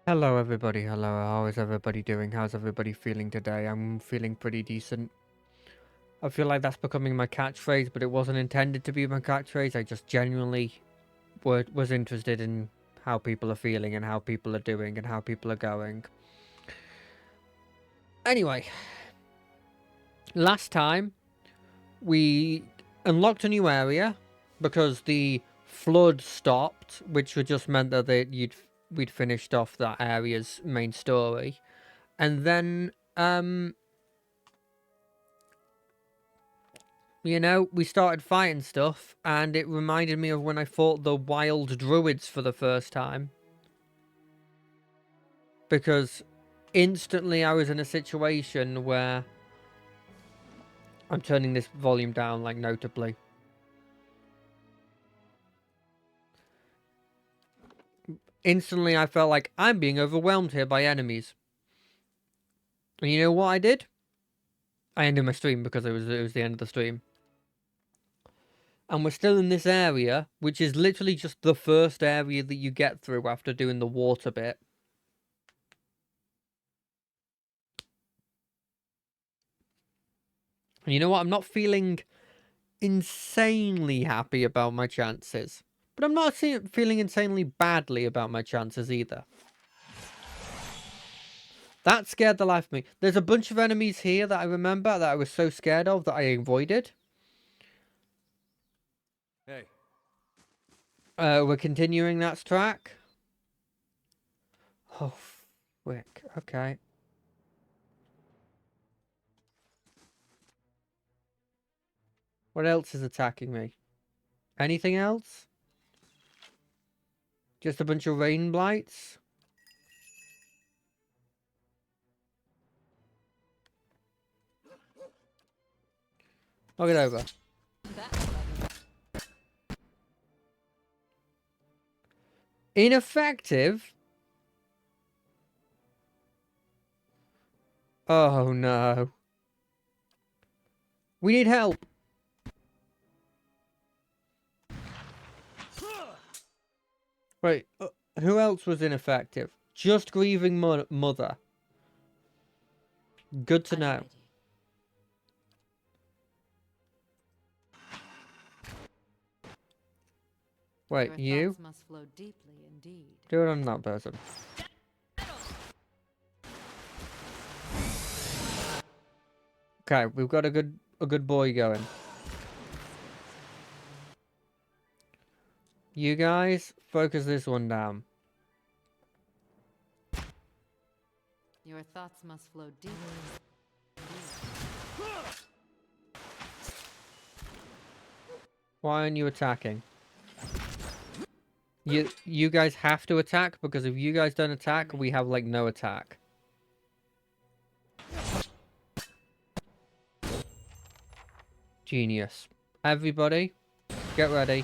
Hello everybody, hello, how is everybody doing? How's everybody feeling today? I'm feeling pretty decent. I feel like that's becoming my catchphrase, but it wasn't intended to be my catchphrase. I just genuinely was interested in how people are feeling and how people are doing and how people are going. Anyway, last time we unlocked a new area because the flood stopped, which would just meant that we'd finished off that area's main story. And then you know, we started fighting stuff, and it reminded me of when I fought the wild druids for the first time. Because instantly I was in a situation where... I'm turning this volume down, like, notably. Instantly I felt like I'm being overwhelmed here by enemies. And you know what I did? I ended my stream because it was the end of the stream. And we're still in this area, which is literally just the first area that you get through after doing the water bit. And you know what? I'm not feeling insanely happy about my chances. But I'm not feeling insanely badly about my chances either. That scared the life of me. There's a bunch of enemies here that I remember that I was so scared of that I avoided. Hey. We're continuing that track. Oh, frick. Okay. What else is attacking me? Anything else? Just a bunch of rain blights? Knock it over. Ineffective? Oh no. We need help. Wait, who else was ineffective? Just grieving mother. Good to know. Wait, you? Must flow deeply indeed. Do it on that person. Okay, we've got a good boy going. You guys, focus this one down. Your thoughts must flow deeply. Why aren't you attacking? You guys have to attack, because if you guys don't attack, we have like no attack. Genius. Everybody, get ready.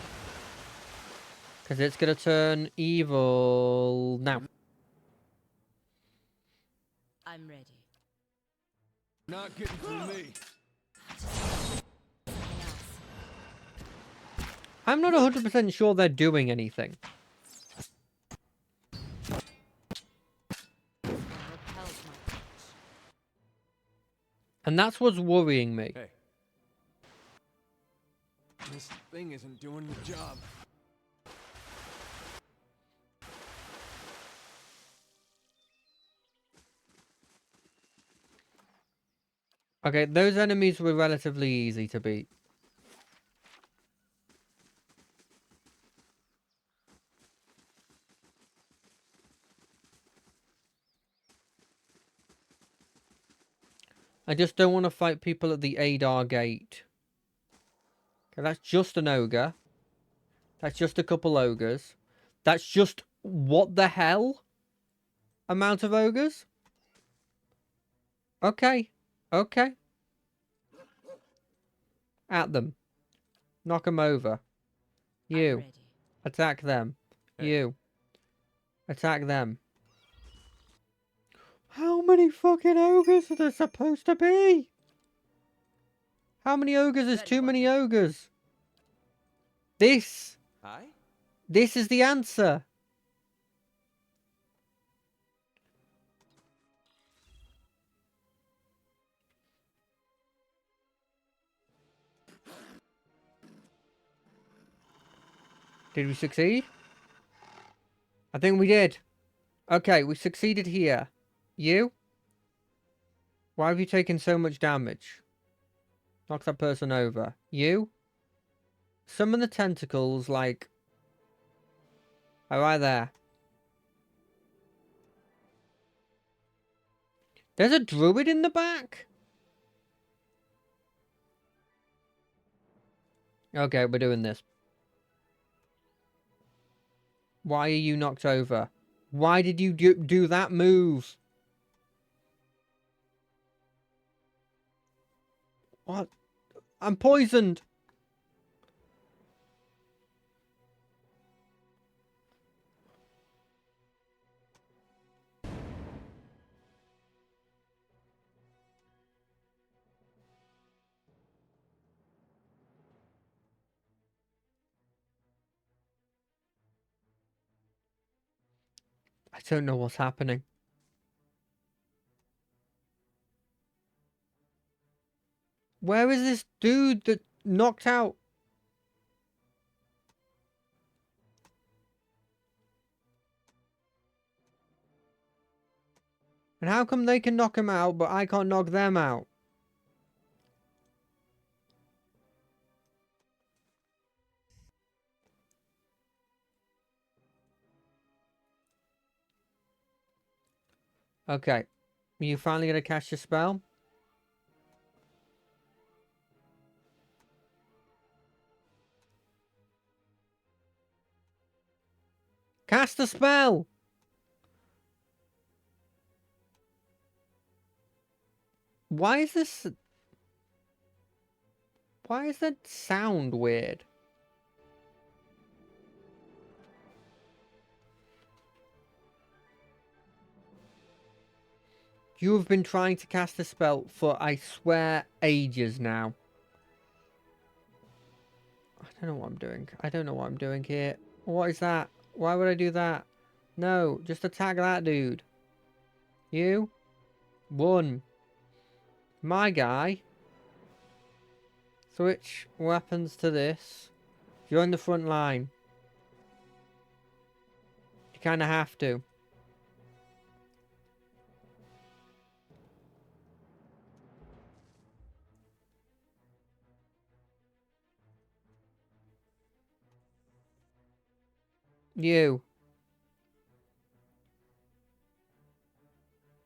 Because it's going to turn evil now. I'm ready. Not getting through me. I'm not 100% sure they're doing anything. And that's what's worrying me. Hey. This thing isn't doing the job. Okay, those enemies were relatively easy to beat. I just don't want to fight people at the Adar gate. Okay, that's just an ogre. That's just a couple ogres. That's just... what the hell? Amount of ogres? Okay. Okay. At them. Knock them over. You. Attack them. Hey. You. Attack them. How many fucking ogres are there supposed to be? How many ogres is too many ogres? This. Hi? This is the answer. Did we succeed? I think we did. Okay, we succeeded here. You? Why have you taken so much damage? Knock that person over. You? Summon the tentacles, like... Oh, right there. There's a druid in the back? Okay, we're doing this. Why are you knocked over? Why did you do that move? What? I'm poisoned. I don't know what's happening. Where is this dude that knocked out? And how come they can knock him out, but I can't knock them out? Okay. Are you finally going to cast your spell? Cast the spell! Why is this... Why is that sound weird? You have been trying to cast a spell for, I swear, ages now. I don't know what I'm doing. I don't know what I'm doing here. What is that? Why would I do that? No, just attack that dude. You? One. My guy. Switch weapons to this. Join the front line. You kind of have to. You.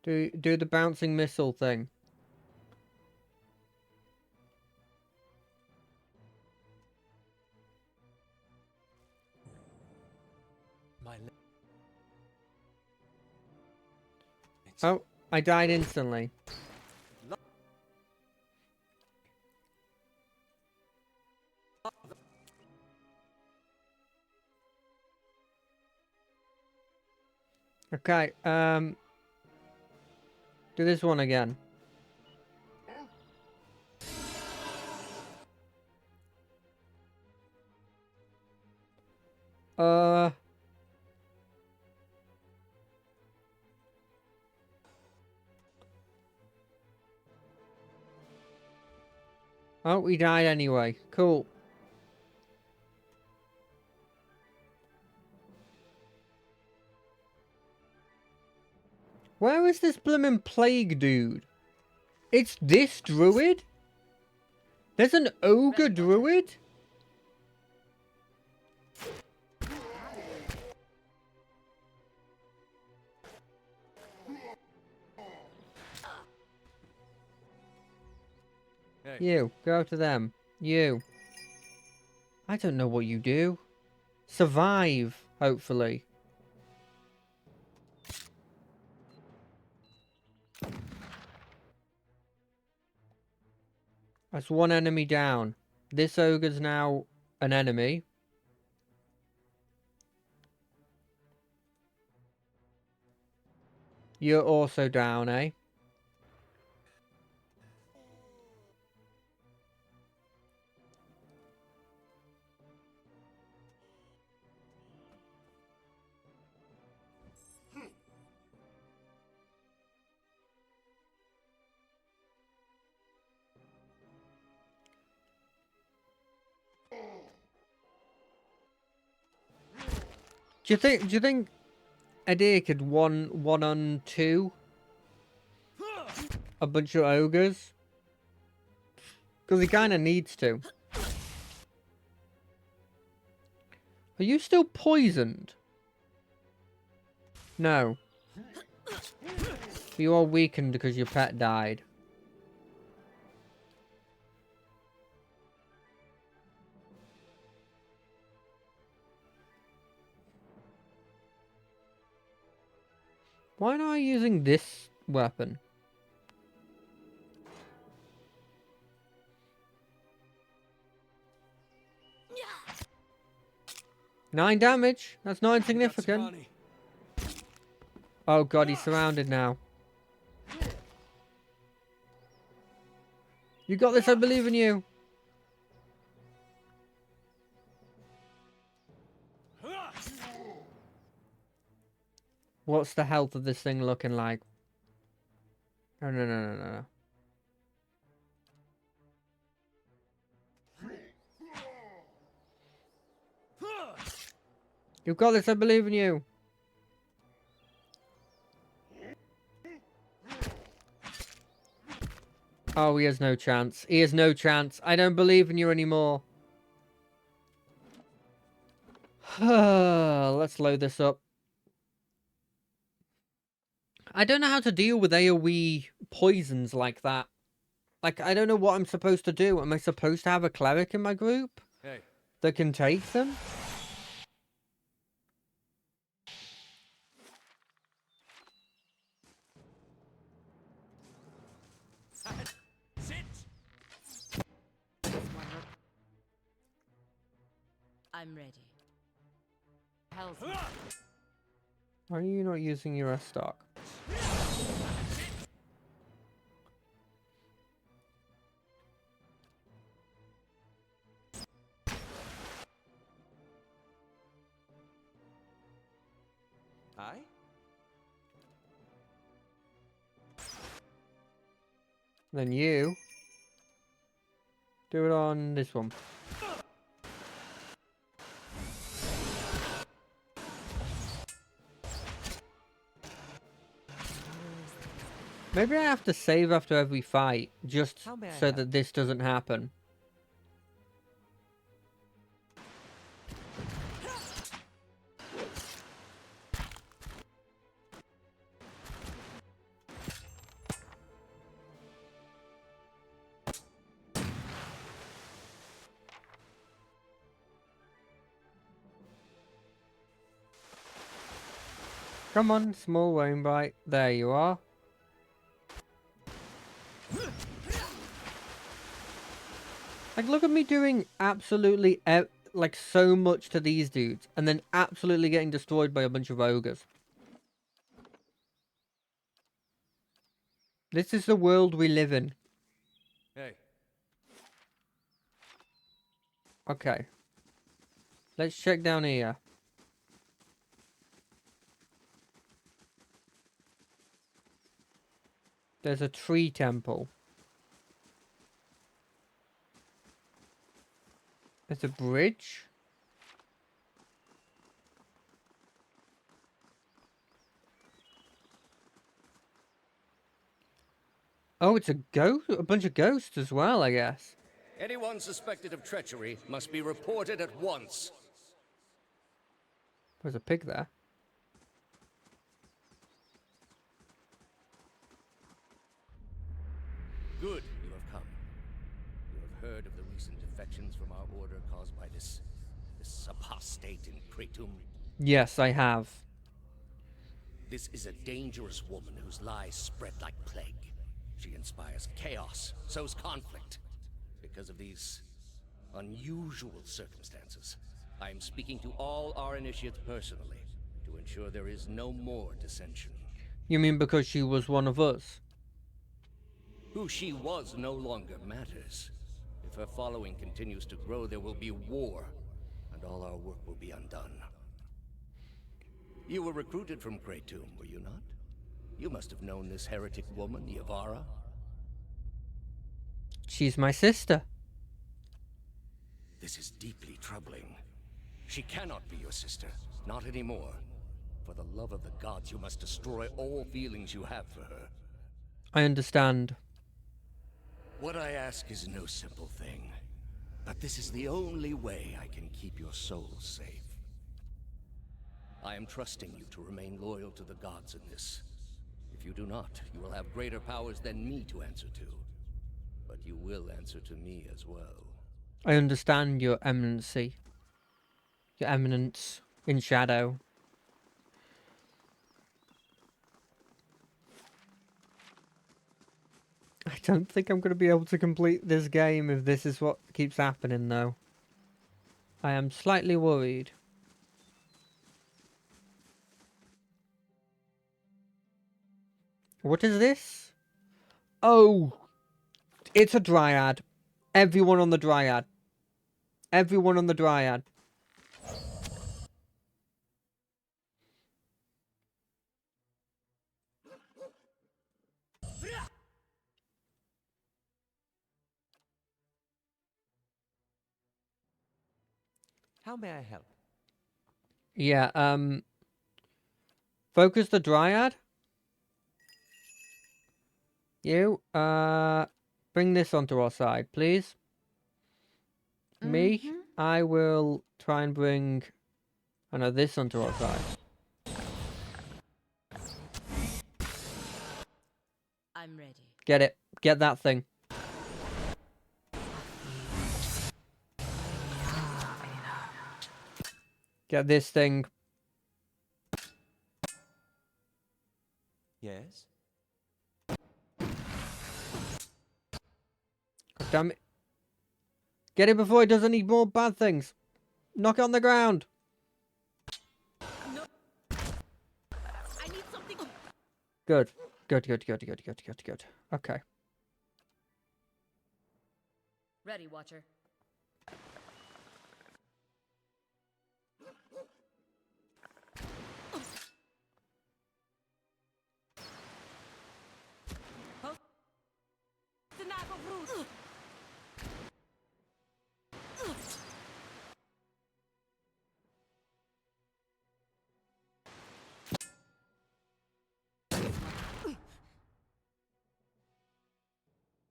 Do the bouncing missile thing. My Oh, I died instantly. Okay, do this one again. Uh... Oh, we died anyway. Cool. Where is this bloomin' plague dude? It's this druid? There's an ogre druid? hey. You, go to them. You. I don't know what you do. Survive, hopefully. That's one enemy down. This ogre's now an enemy. You're also down, eh? Do you think Adair could one on two a bunch of ogres? Because he kind of needs to. Are you still poisoned? No. You are weakened because your pet died. Why not using this weapon? Nine damage. That's not insignificant. Funny. Oh god, he's surrounded now. You got this, I believe in you. What's the health of this thing looking like? No, no, no, no, no. You got this, I believe in you. Oh, he has no chance. He has no chance. I don't believe in you anymore. Let's load this up. I don't know how to deal with AoE poisons like that. Like, I don't know what I'm supposed to do. Am I supposed to have a cleric in my group Hey. that can take them? I'm ready. Hell's Why are you not using your S stock? Hi? Then you do it on this one. Maybe I have to save after every fight, just so that this doesn't happen. Come on, small Wainwright. There you are. Like, look at me doing absolutely, like, so much to these dudes, and then absolutely getting destroyed by a bunch of ogres. This is the world we live in. Hey. Okay. Let's check down here. There's a tree temple. There's a bridge. Oh, it's a ghost, a bunch of ghosts as well, I guess. Anyone suspected of treachery must be reported at once. There's a pig there. Good, you have come. You have heard of the recent defections from our order caused by this apostate in Kratom. Yes, I have. This is a dangerous woman whose lies spread like plague. She inspires chaos, sows conflict. Because of these unusual circumstances, I am speaking to all our initiates personally to ensure there is no more dissension. You mean because she was one of us? Who she was no longer matters. If her following continues to grow, there will be war, and all our work will be undone. You were recruited from Kratom, were you not? You must have known this heretic woman, Yavara. She's my sister. This is deeply troubling. She cannot be your sister. Not anymore. For the love of the gods, you must destroy all feelings you have for her. I understand. What I ask is no simple thing. But this is the only way I can keep your soul safe. I am trusting you to remain loyal to the gods in this. If you do not, you will have greater powers than me to answer to. But you will answer to me as well. I understand, your eminency. Your eminence in shadow. I don't think I'm going to be able to complete this game if this is what keeps happening, though. I am slightly worried. What is this? Oh, it's a dryad. Everyone on the dryad. Everyone on the dryad. How may I help? Yeah, focus the dryad. You, bring this onto our side, please. Me, I will try and bring, I know, this onto our side. I'm ready. Get it. Get that thing. Get this thing. Yes? God damn it. Get it before it does any more bad things. Knock it on the ground. No. I need something. Good. Good. Okay. Ready, Watcher.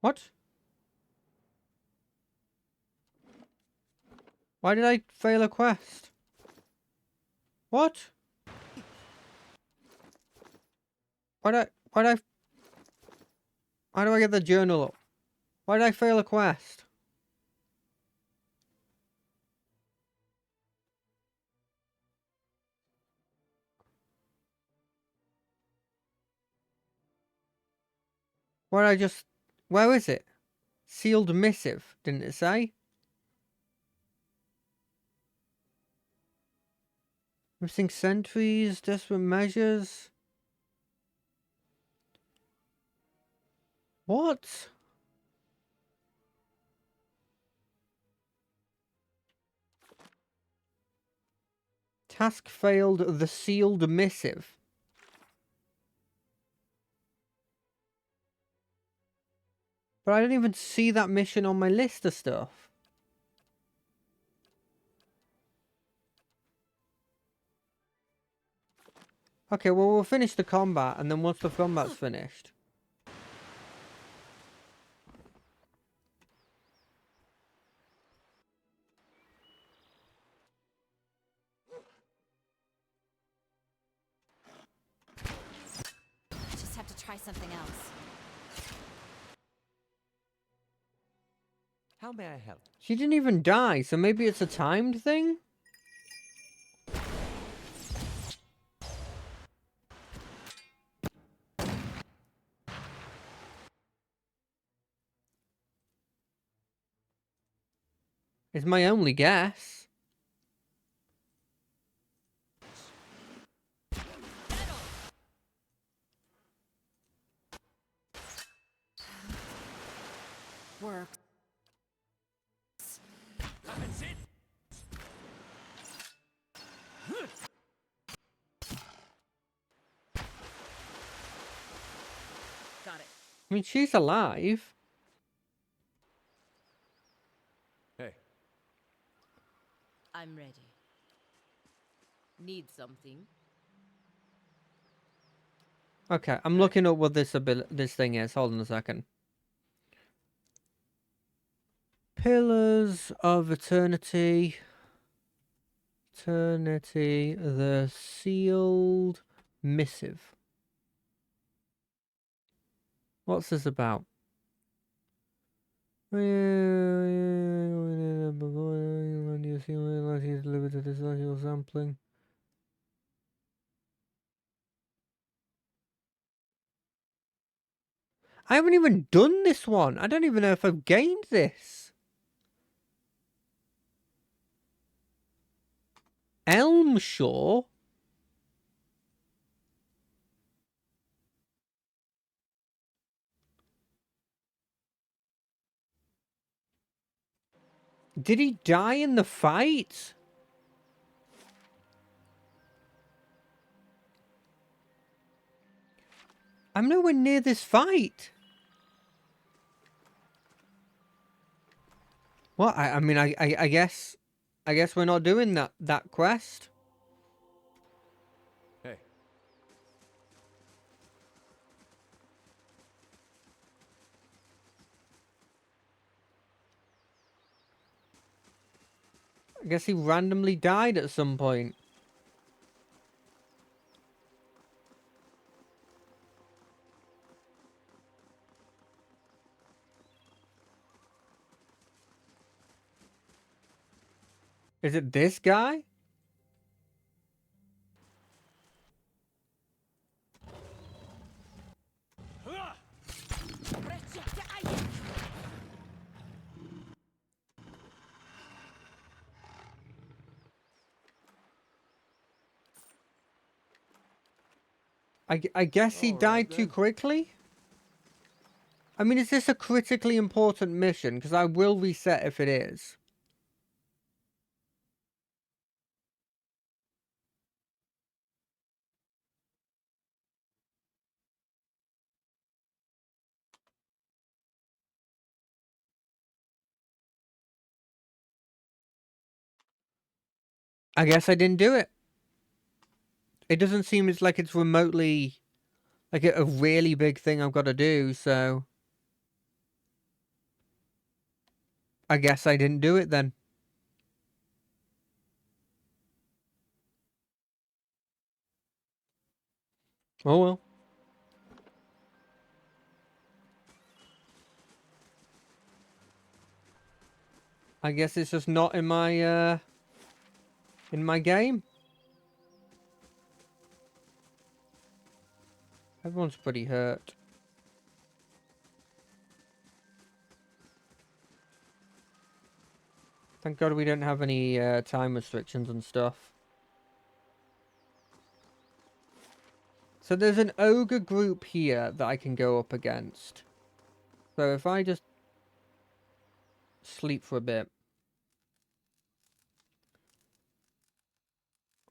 What? Why did I fail a quest? What? Why do I get the journal up? Why did I fail a quest? Why did I just... Where is it? Sealed missive, didn't it say? Missing sentries, desperate measures. What? Task failed, the sealed missive. But I didn't even see that mission on my list of stuff. Okay, well, we'll finish the combat, and then once the combat's finished... I just have to try something else. How may I help? She didn't even die, so maybe it's a timed thing? It's my only guess. Work. Got it. I mean, she's alive. Hey. I'm ready. Need something? Okay, I'm looking up what this thing is. Hold on a second. Pillars of Eternity. Eternity, the sealed missive. What's this about? Sampling. I haven't even done this one. I don't even know if I've gained this. Elmshaw? Did he die in the fight? I'm nowhere near this fight. What? I mean, I guess we're not doing that quest. Hey. I guess he randomly died at some point. Is it this guy? I guess he All right, died too then. quickly? I mean, is this a critically important mission? Because I will reset if it is. I guess I didn't do it. It doesn't seem like it's remotely like a really big thing I've got to do, so I guess I didn't do it then. Oh well. I guess it's just not in my game. Everyone's pretty hurt. Thank God we don't have any time restrictions and stuff. So there's an ogre group here that I can go up against. So if I just sleep for a bit.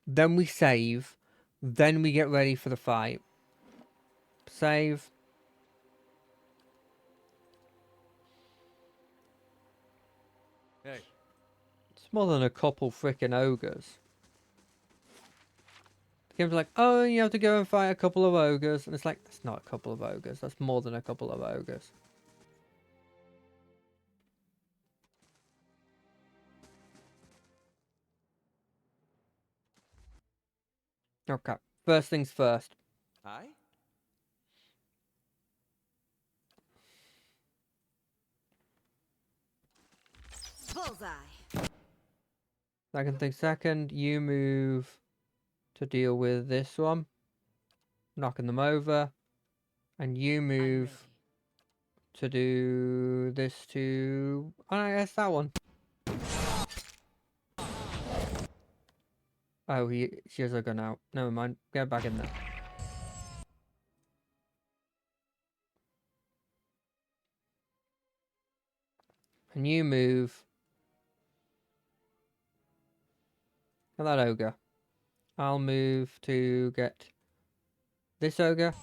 Then we save. Then we get ready for the fight. Save. Hey. It's more than a couple freaking ogres. The game's like, oh, you have to go and fight a couple of ogres. And it's like, that's not a couple of ogres. That's more than a couple of ogres. Okay. First things first. Hi. Bullseye. Second thing second, you move to deal with this one. Knocking them over. And you move to do this to... Oh, I guess that one. Oh, she has a gun out. Never mind. Get back in there. And you move. Get that ogre. I'll move to get this ogre.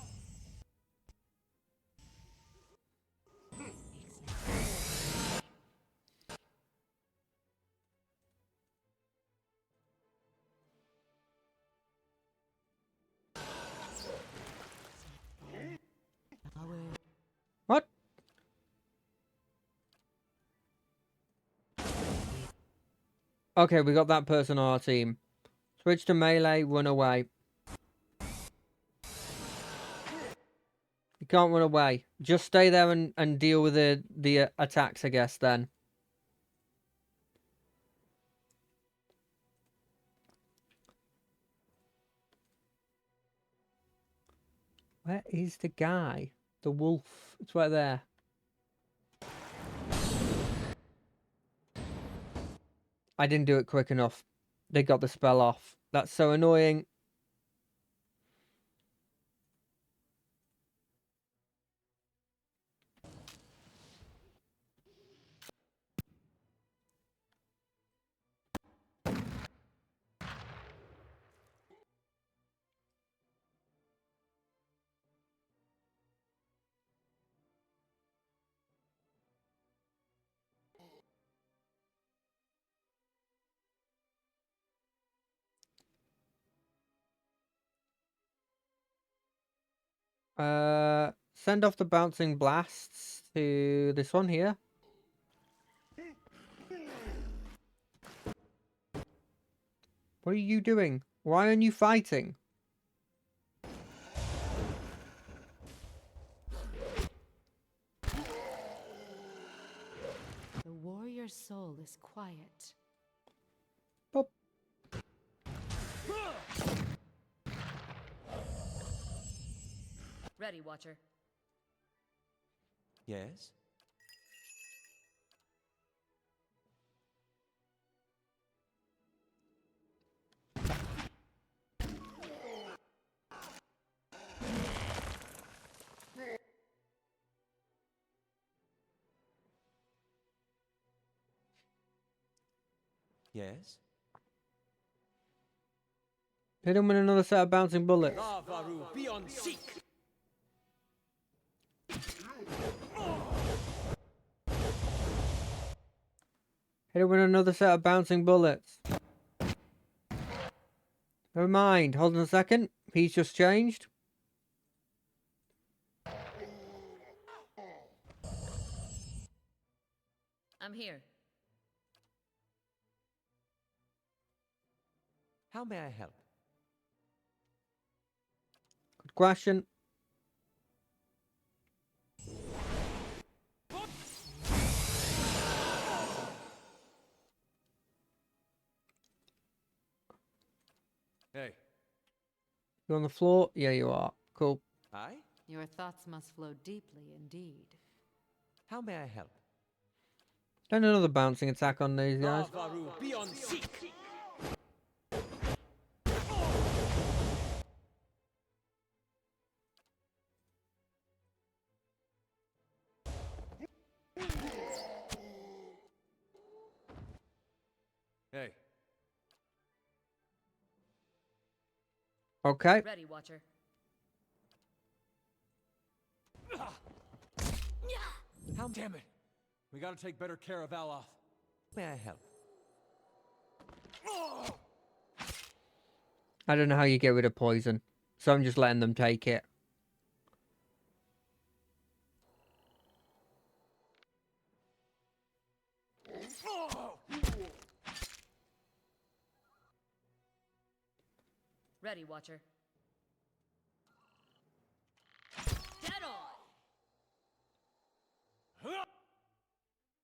Okay, we got that person on our team. Switch to melee, run away. You can't run away. Just stay there and deal with the attacks, I guess, then. Where is the guy? The wolf. It's right there. I didn't do it quick enough. They got the spell off. That's so annoying. Send off the bouncing blasts to this one here. What are you doing? Why aren't you fighting? The warrior's soul is quiet. Pop. Ready, Watcher. Yes? Yes? Hit him with another set of bouncing bullets. Lavaru, be on seek! Hit him with another set of bouncing bullets. Never mind. Hold on a second. He's just changed. I'm here. How may I help? Good question. Hey. You on the floor? Yeah, you are. Cool. I? Your thoughts must flow deeply indeed. How may I help? Then another bouncing attack on these guys. Lavaru, be on seek! Hey. Okay. Ready, Watcher. How damn it! We gotta take better care of Aloth. May I help? I don't know how you get rid of poison, so I'm just letting them take it. Ready, Watcher. Dead on!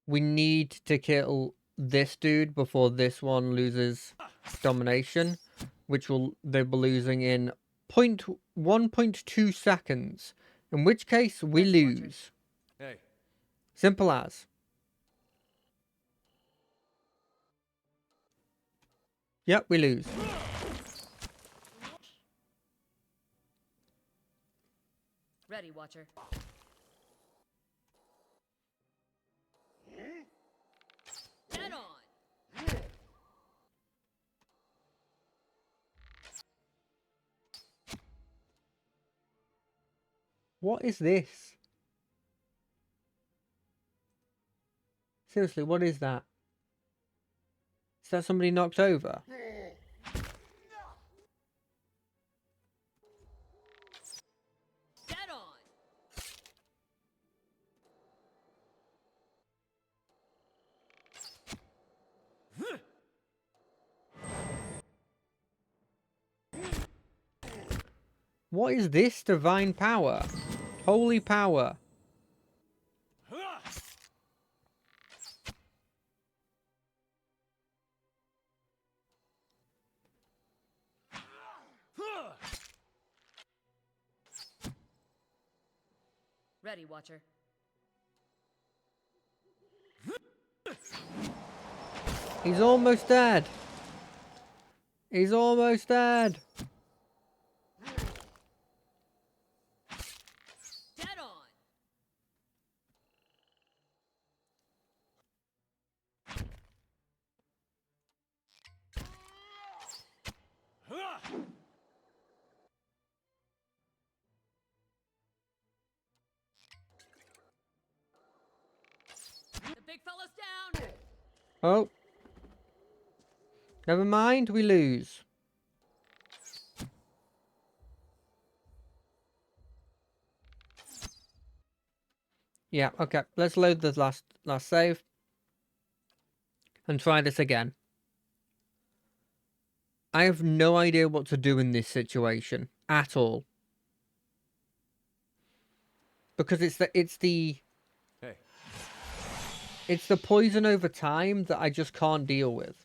We need to kill this dude before this one loses domination, which they'll be losing in 1.2 seconds. In which case, we lose. Hey. Simple as. Yep, we lose. Ready, Watcher. Dead on! What is this? Seriously, what is that? Is that somebody knocked over? Dead on! What is this divine power? Holy power. Ready, Watcher. He's almost dead. He's almost dead. Dead on. The big fella's down. Oh. Never mind, we lose. Yeah, okay. Let's load the last save. And try this again. I have no idea what to do in this situation. At all. Because Hey. it's the poison over time that I just can't deal with.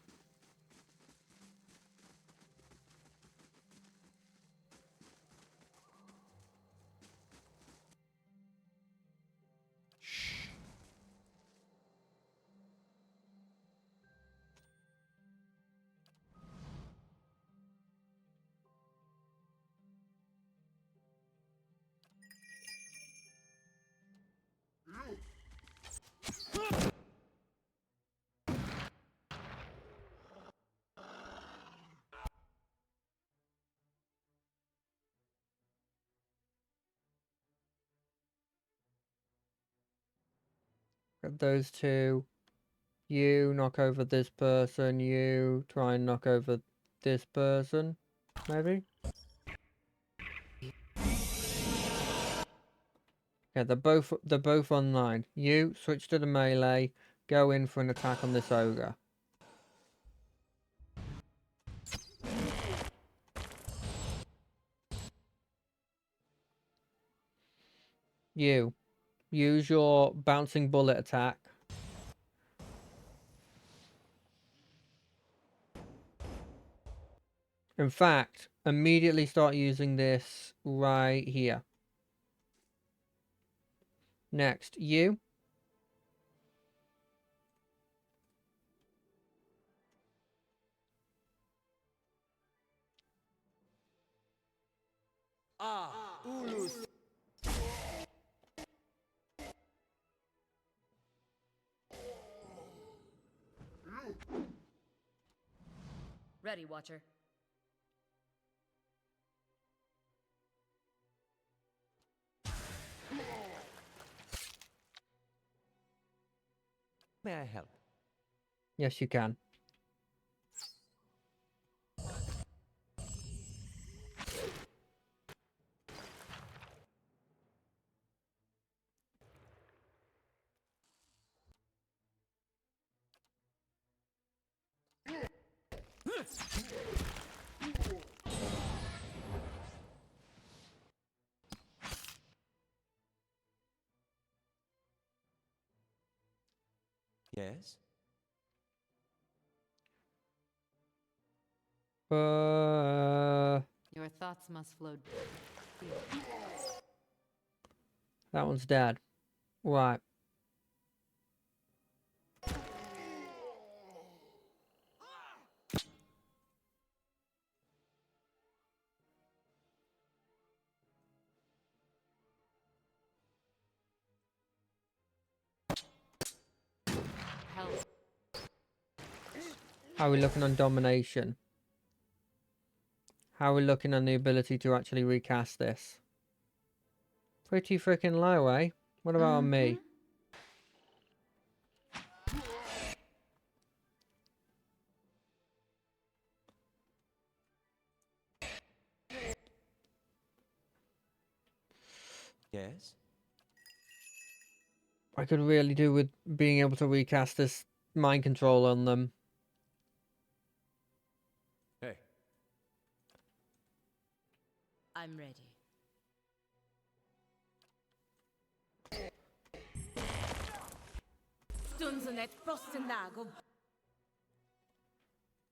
Got those two. You knock over this person. You try and knock over this person. Maybe? Yeah, they're both online. You switch to the melee. Go in for an attack on this ogre. You use your bouncing bullet attack. In fact, immediately start using this right here. Next, you. Ulus. Ready, Watcher. May I help? Yes, you can. Yes? Your thoughts must flow. That one's dead. Right. Help. How are we looking on domination? How are we looking on the ability to actually recast this? Pretty freaking low, eh? What about on me? Yes? I could really do with being able to recast this mind control on them. Hey. I'm ready.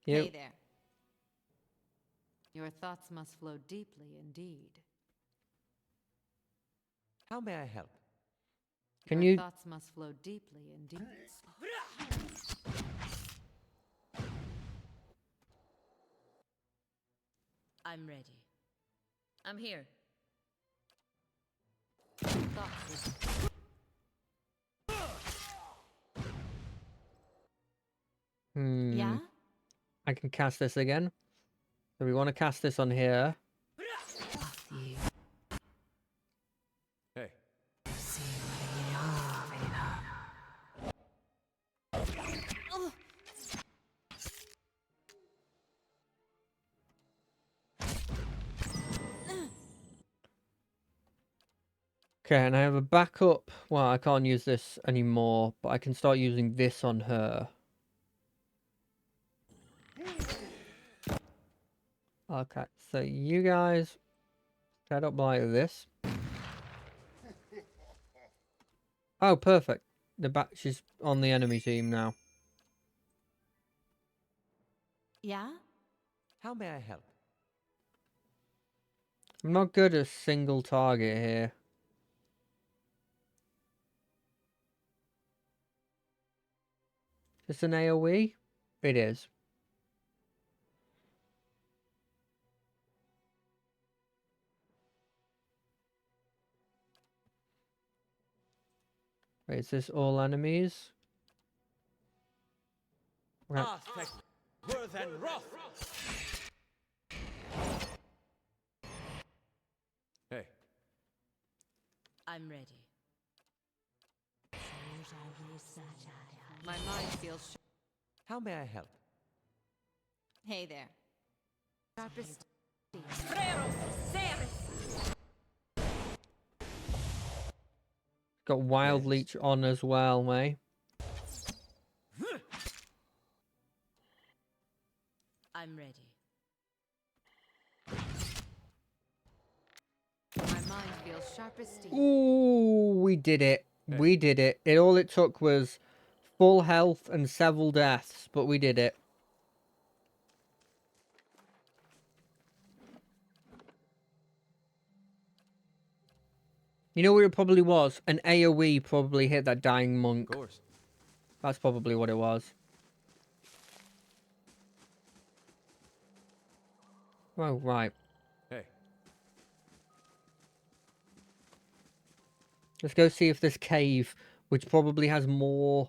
You. Hey there. Your thoughts must flow deeply indeed. How may I help? Can Your you? thoughts must flow deeply indeed. I'm ready. I'm here. Thoughts. Hmm. Yeah? I can cast this again. So we want to cast this on here. Hey. Okay, and I have a backup. Well, I can't use this anymore, but I can start using this on her. Okay, so you guys set up like this. Oh, perfect. She's on the enemy team now. Yeah? How may I help? I'm not good at single target here. Is this an AoE? It is. Wait, is this all enemies? Right. Aspect worth and wrath. Hey. I'm ready. My mind feels. How may I help? Hey there. Sharpest. Got Wild Yes. Leech on as well, May. I'm ready. My mind feels sharp as steel. Ooh, we did it. We did it. All it took was full health and several deaths, but we did it. You know what it probably was? An AoE probably hit that dying monk. Of course. That's probably what it was. Oh, right. Hey. Let's go see if this cave, which probably has more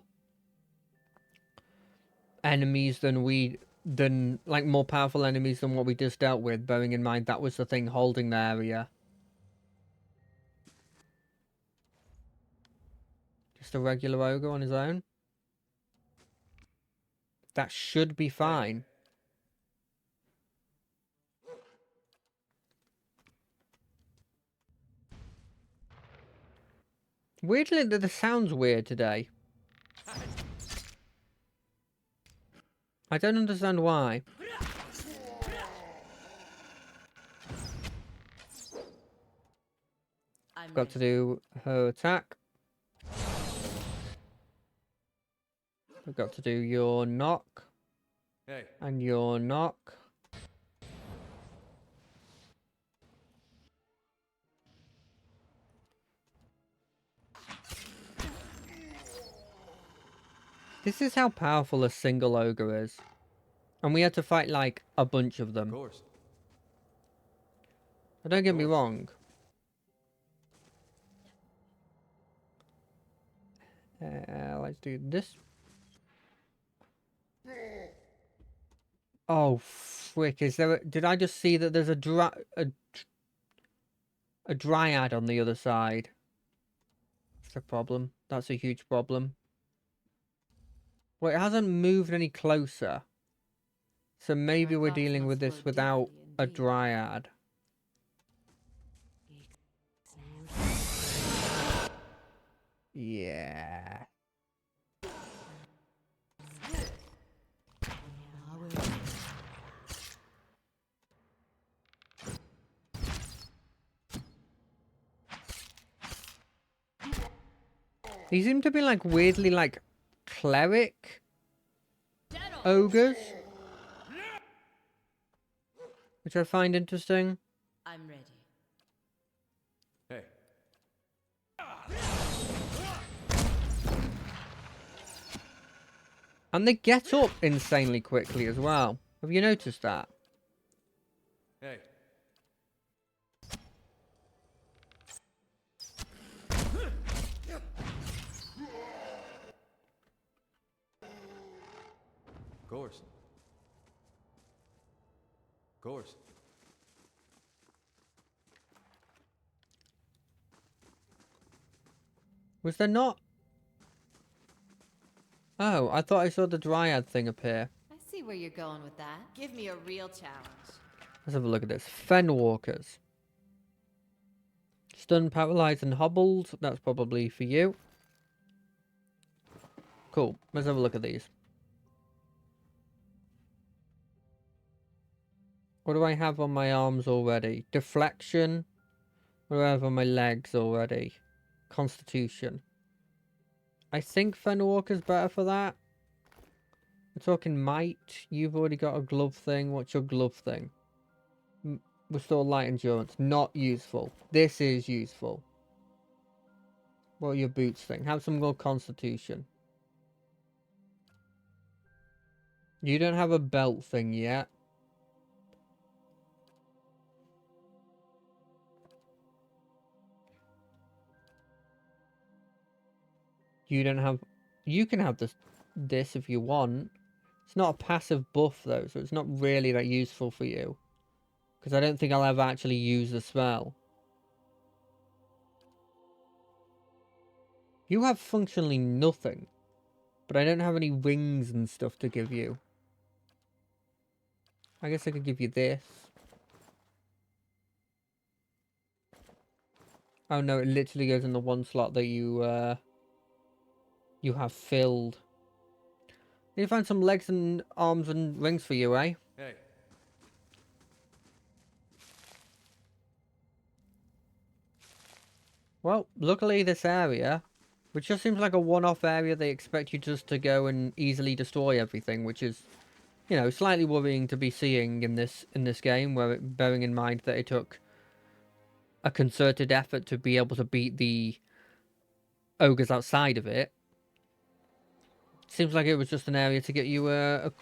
enemies than like more powerful enemies than what we just dealt with, bearing in mind that was the thing holding the area. Just a regular ogre on his own. That should be fine. Weirdly, the sound's weird today. I don't understand why. I'm Got to ready. do her attack. I've got to do your knock. Hey. And your knock. This is how powerful a single ogre is. And we had to fight like a bunch of Of them. course. Now, don't get me wrong. Let's do this. Oh, frick. Is there did I just see that there's a dryad on the other side? That's a problem. That's a huge problem. Well, it hasn't moved any closer. So maybe Your we're thoughts dealing with must this flow without deeply a indeed. dryad. Yeah. He seemed to be like weirdly like cleric ogres, which I find interesting. I'm ready. Hey. And they get up insanely quickly as well. Have you noticed that? Hey. Of course. Of course. Was there not? Oh, I thought I saw the dryad thing appear. I see where you're going with that. Give me a real challenge. Let's have a look at this. Fenwalkers. Stunned, paralyzed, and hobbled. That's probably for you. Cool. Let's have a look at these. What do I have on my arms already? Deflection. What do I have on my legs already? Constitution. I think Fenwalker's better for that. We're talking might. You've already got a glove thing. What's your glove thing? Restore light endurance. Not useful. This is useful. What are your boots thing? Have some more constitution. You don't have a belt thing yet. You don't have... You can have this if you want. It's not a passive buff though, so it's not really that useful for you. Because I don't think I'll ever actually use the spell. You have functionally nothing. But I don't have any rings and stuff to give you. I guess I could give you this. Oh no, it literally goes in the one slot that you have filled. Need to find some legs and arms and rings for you, eh? Hey. Well, luckily this area, which just seems like a one-off area, they expect you just to go and easily destroy everything, which is, you know, slightly worrying to be seeing in this game, where bearing in mind that it took a concerted effort to be able to beat the ogres outside of it. Seems like it was just an area to get you a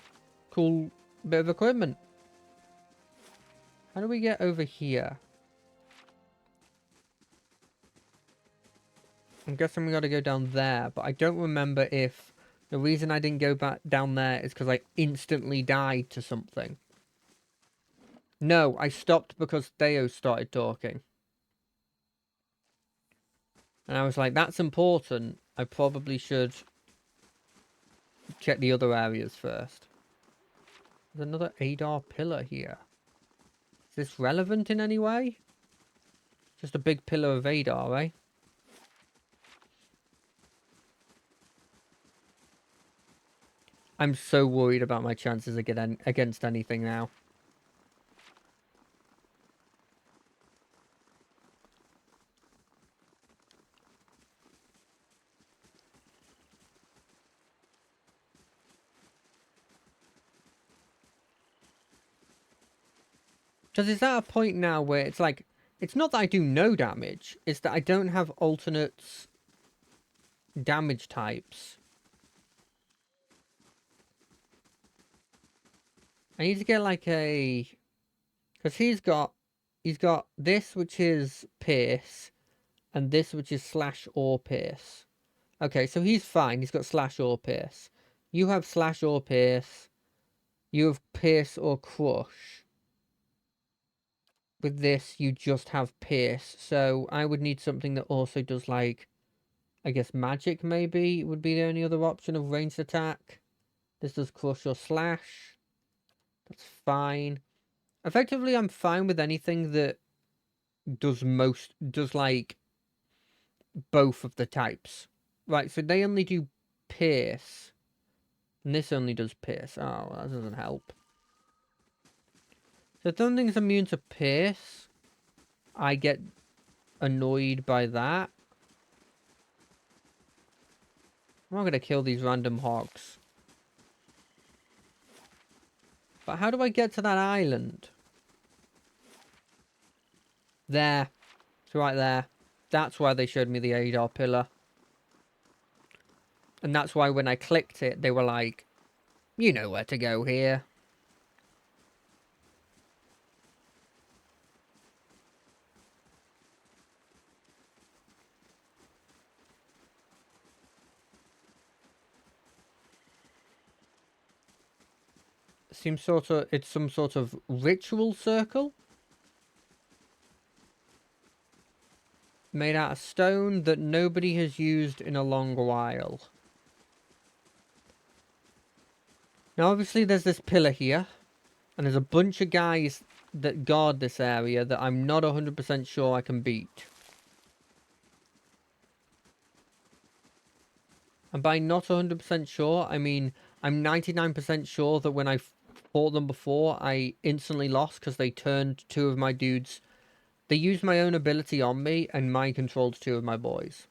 cool bit of equipment. How do we get over here? I'm guessing we got to go down there, but I don't remember if the reason I didn't go back down there is because I instantly died to something. No, I stopped because Theo started talking. And I was like, that's important. I probably should check the other areas first. There's another Adar pillar here. Is this relevant in any way? Just a big pillar of Adar, eh? I'm so worried about my chances against anything now. Because it's at a point now where it's like, it's not that I do no damage, it's that I don't have alternate damage types. I need to get like a... Because he's got this, which is pierce, and this, which is slash or pierce. Okay, so he's fine. He's got slash or pierce. You have slash or pierce. You have pierce or crush. With this, you just have pierce. So I would need something that also does, like, I guess magic maybe would be the only other option of ranged attack. This does crush or slash. That's fine. Effectively, I'm fine with anything that does like both of the types. Right, so they only do pierce. And this only does pierce. Oh, that doesn't help. So if something's immune to pierce, I get annoyed by that. I'm not going to kill these random hogs. But how do I get to that island? There. It's right there. That's why they showed me the Adar pillar. And that's why when I clicked it, they were like, you know where to go here. Seems sort of, it's some sort of ritual circle. Made out of stone that nobody has used in a long while. Now obviously there's this pillar here. And there's a bunch of guys that guard this area that I'm not 100% sure I can beat. And by not 100% sure, I mean I'm 99% sure that when I fought them before, I instantly lost because they turned two of my dudes. They used my own ability on me and mind controlled two of my boys.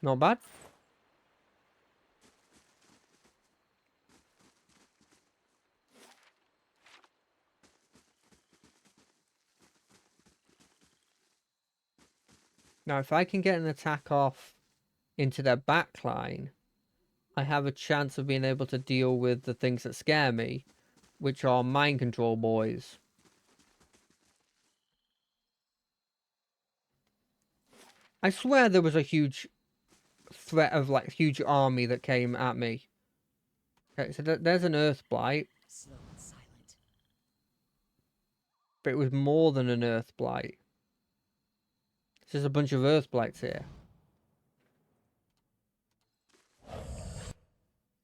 Not bad. Now, if I can get an attack off into their backline, I have a chance of being able to deal with the things that scare me, which are mind control boys. I swear there was a huge threat of, like, huge army that came at me. Okay, so there's an earth blight, Slow and silent. but it was more than an earth blight. There's a bunch of earth blights here.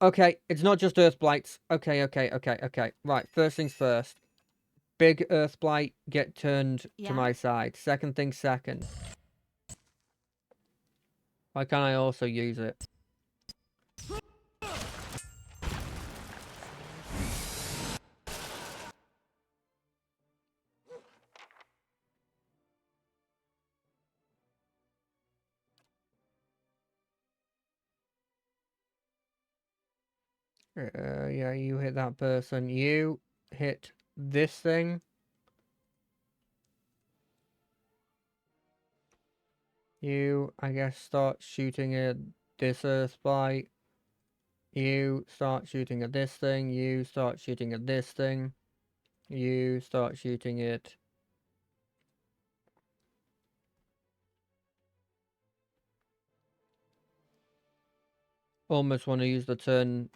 Okay, it's not just earth blights. Okay. Right, first things first. Big earth blight, get turned to my side. Second thing second. Why can't I also use it? Yeah, you hit that person. You hit this thing. You, I guess, start shooting at this earth blight. You start shooting at this thing. You start shooting at this thing. You start shooting it. Almost want to use the turn.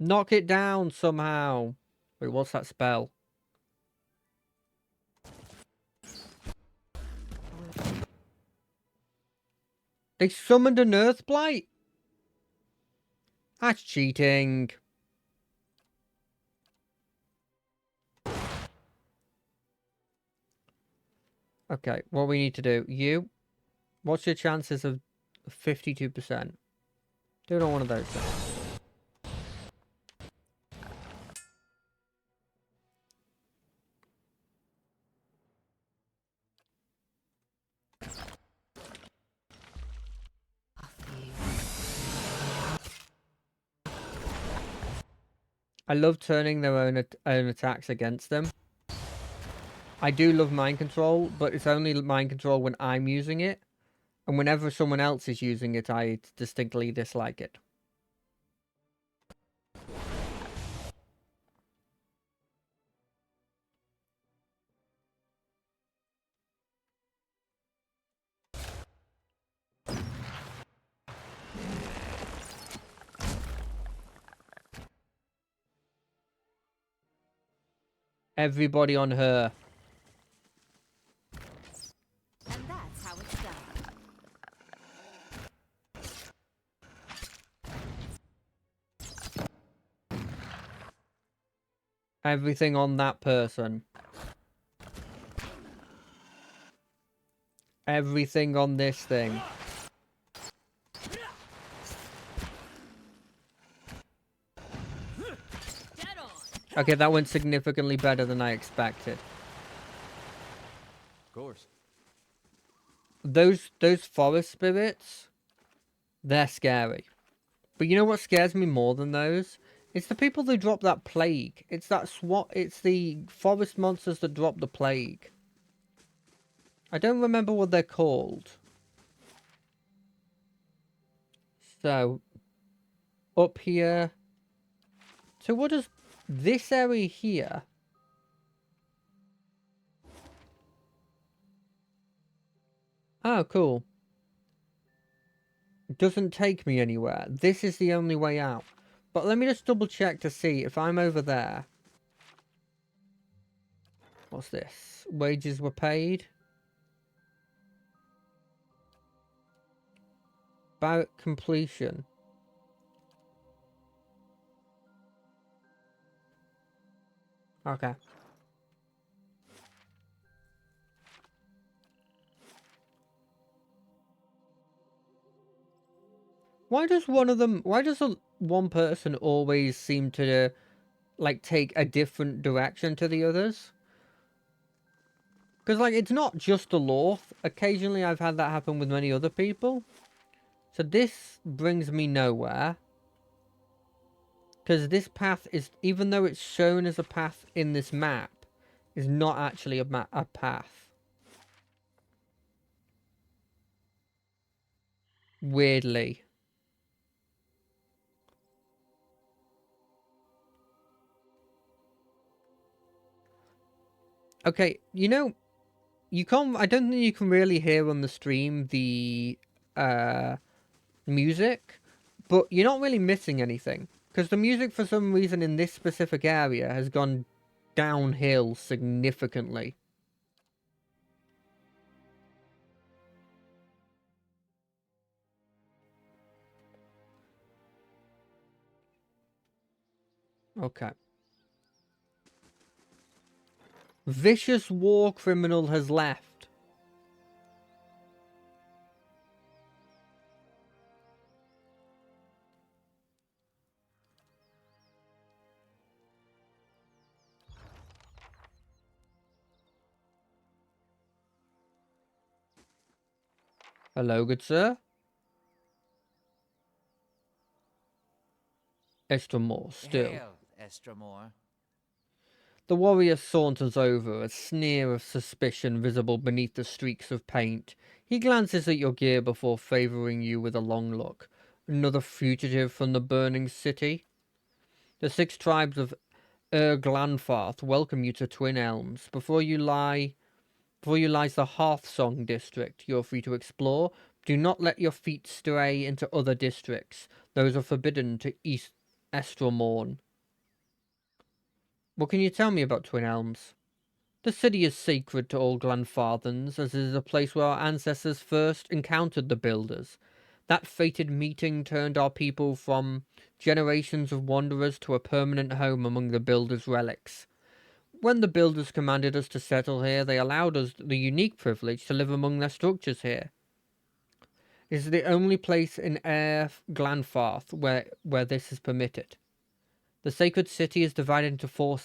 Knock it down somehow. Wait, what's that spell? They summoned an earth blight? That's cheating. Okay, what we need to do. You, what's your chances of 52%? Do it on one of those things. I love turning their own attacks against them. I do love mind control, but it's only mind control when I'm using it. And whenever someone else is using it, I distinctly dislike it. Everybody on her. And that's how it's done. Everything on that person. Everything on this thing. Dead on. Okay, that went significantly better than I expected. Of course. Those forest spirits, they're scary. But you know what scares me more than those? It's the people who drop that plague. It's the forest monsters that drop the plague. I don't remember what they're called. So, up here. So what does this area here? Oh, cool. Doesn't take me anywhere. This is the only way out. But let me just double check to see if I'm over there. What's this? Wages were paid. Barrack completion. Okay. Why does one person always seem to, like, take a different direction to the others? Because, like, it's not just the Lorth. Occasionally I've had that happen with many other people. So this brings me nowhere. Because this path is, even though it's shown as a path in this map, is not actually a path. Weirdly. Okay, you know, I don't think you can really hear on the stream the music, but you're not really missing anything. Because the music, for some reason, in this specific area has gone downhill significantly. Okay. Vicious war criminal has left. Hello, good sir. Estramore, still. Hail, Estramore. The warrior saunters over, a sneer of suspicion visible beneath the streaks of paint. He glances at your gear before favouring you with a long look. Another fugitive from the burning city? The 6 tribes of Glanfarth welcome you to Twin Elms. Before you lies the Hearthsong district you're free to explore. Do not let your feet stray into other districts. Those are forbidden to East Estromorn. What can you tell me about Twin Elms? The city is sacred to all Glanfarthans, as it is a place where our ancestors first encountered the Builders. That fated meeting turned our people from generations of wanderers to a permanent home among the Builders' relics. When the Builders commanded us to settle here, they allowed us the unique privilege to live among their structures here. It is the only place in Air Glanfarth where this is permitted. The sacred city is divided into 4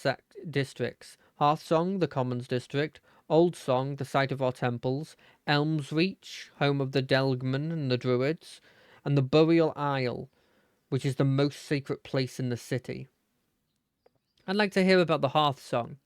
districts. Hearthsong, the Commons district, Old Song, the site of our temples, Elmsreach, home of the Delgman and the Druids, and the Burial Isle, which is the most sacred place in the city. I'd like to hear about the Hearthsong.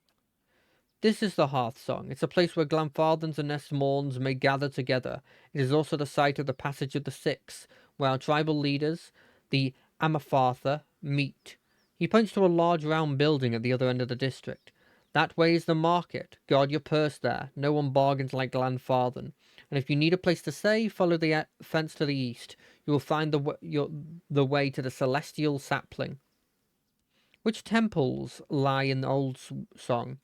This is the Hearthsong. It's a place where Glanfarthans and Estmorns may gather together. It is also the site of the Passage of the Six, where our tribal leaders, the Amafartha, meet. He points to a large round building at the other end of the district. That way is the market. Guard your purse there. No one bargains like Glanfarthan. And if you need a place to stay, follow the fence to the east. You will find the way to the Celestial Sapling. Which temples lie in the Old Song?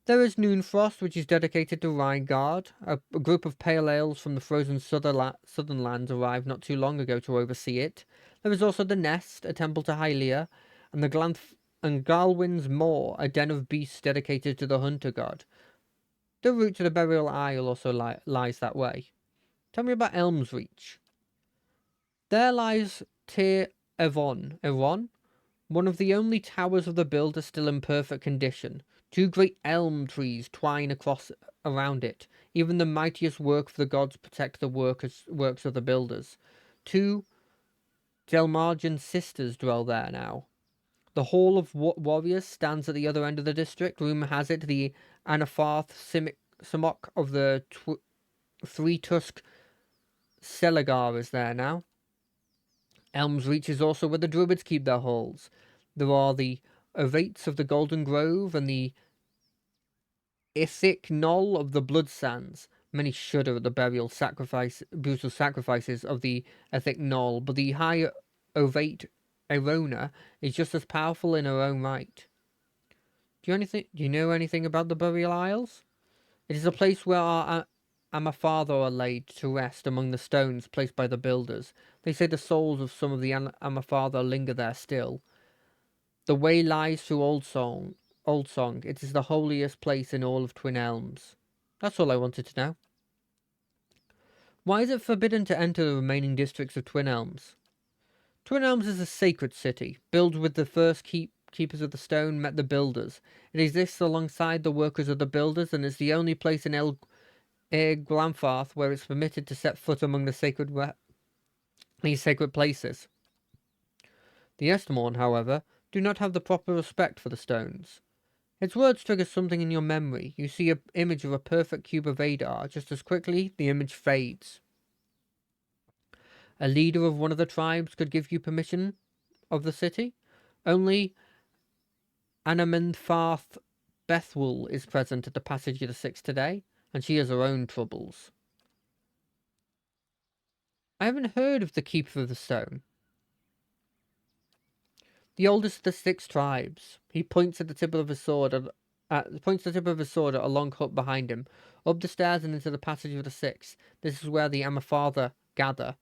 There is Noonfrost, which is dedicated to Rhygard. A group of pale ales from the frozen southern lands arrived not too long ago to oversee it. There is also the Nest, a temple to Hylia, and and Galwyn's Moor, a den of beasts dedicated to the hunter god. The route to the Burial Isle also lies that way. Tell me about Elmsreach. There lies Tir Evon. Evon? One of the only towers of the builder still in perfect condition. 2 great elm trees twine across around it. Even the mightiest work of the gods protect the works of the builders. 2 Delmargian sisters dwell there now. The Hall of Warriors stands at the other end of the district. Rumour has it the Anafarth Simok of the Three-Tusk Selagar is there now. Elm's Reach is also where the Druids keep their halls. There are the Ovates of the Golden Grove and the Ithic Knoll of the Blood Sands. Many shudder at the brutal sacrifices of the Ithic Knoll, but the high Ovate Erona is just as powerful in her own right. Do you know anything about the Burial Isles? It is a place where our Amafather are laid to rest among the stones placed by the builders. They say the souls of some of the Amafather linger there still. The way lies through Old Song. It is the holiest place in all of Twin Elms. That's all I wanted to know. Why is it forbidden to enter the remaining districts of Twin Elms? Twin Elms is a sacred city, built with the first keepers of the stone met the builders. It exists alongside the workers of the builders and is the only place in Glamfarth where it's permitted to set foot among these sacred places. The Estmorn, however, do not have the proper respect for the stones. Its words trigger something in your memory. You see an image of a perfect cube of Adar. Just as quickly, the image fades. A leader of one of the tribes could give you permission of the city. Only Anamintharth Bethwul is present at the Passage of the Six today, and she has her own troubles. I haven't heard of the Keeper of the Stone. The oldest of the 6 tribes. He points at the tip of his sword at a long hut behind him, up the stairs and into the Passage of the Six. This is where the Amafather gather.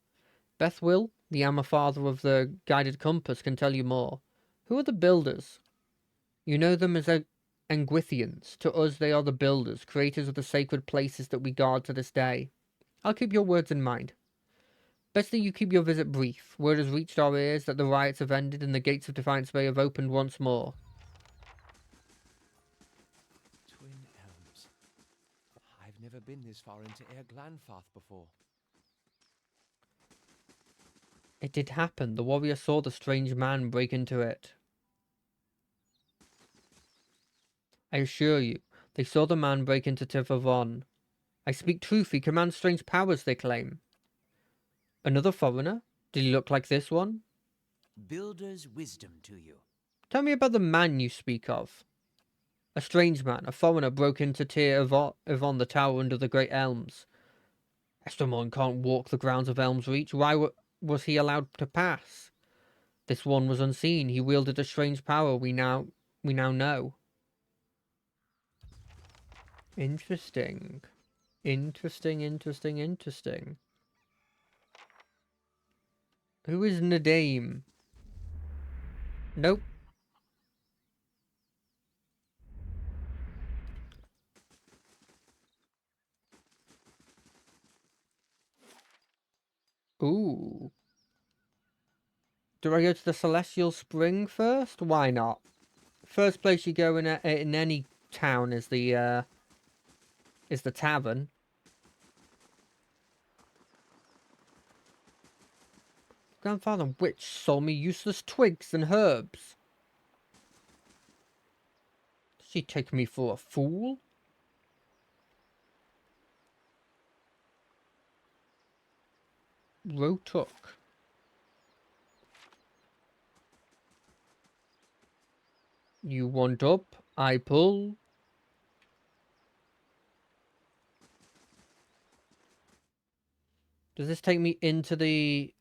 Bethwil, the Amafather of the Guided Compass, can tell you more. Who are the builders? You know them as Engwithians. To us they are the builders, creators of the sacred places that we guard to this day. I'll keep your words in mind. Best that you keep your visit brief. Word has reached our ears that the riots have ended and the gates of Defiance Bay have opened once more. Twin Elms. I've never been this far into Glanfarth before. It did happen. The warrior saw the strange man break into it. I assure you, they saw the man break into Tivavon. I speak truth, he commands strange powers, they claim. Another foreigner? Did he look like this one? Builder's wisdom to you. Tell me about the man you speak of. A strange man, a foreigner, broke into Tir Yvonne, the tower under the great elms. Estermon can't walk the grounds of Elm's Reach. Why was he allowed to pass? This one was unseen. He wielded a strange power we now know. Interesting. Interesting. Who is Nadame? Nope. Ooh. Do I go to the Celestial Spring first? Why not? First place you go in any town is the tavern. Grandfather Witch sold me useless twigs and herbs. Does she take me for a fool? Rotok. You want up, I pull. Does this take me into the...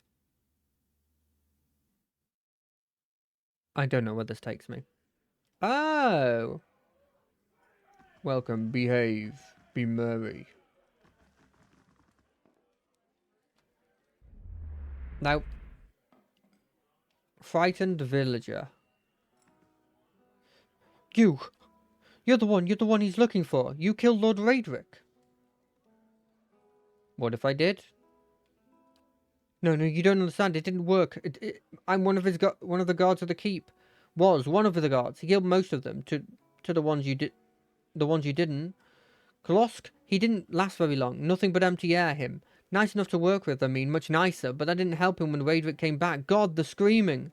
I don't know where this takes me. Oh! Welcome, behave, be merry. Now, frightened villager. You're the one he's looking for. You killed Lord Raedric. What if I did? No, you don't understand. It didn't work. I'm one of the guards of the keep. was one of the guards. He killed most of them. To the ones you didn't. Kolosk, he didn't last very long. Nothing but empty air, him. Nice enough to work with, I mean, much nicer, but that didn't help him when Raedric came back. God, the screaming.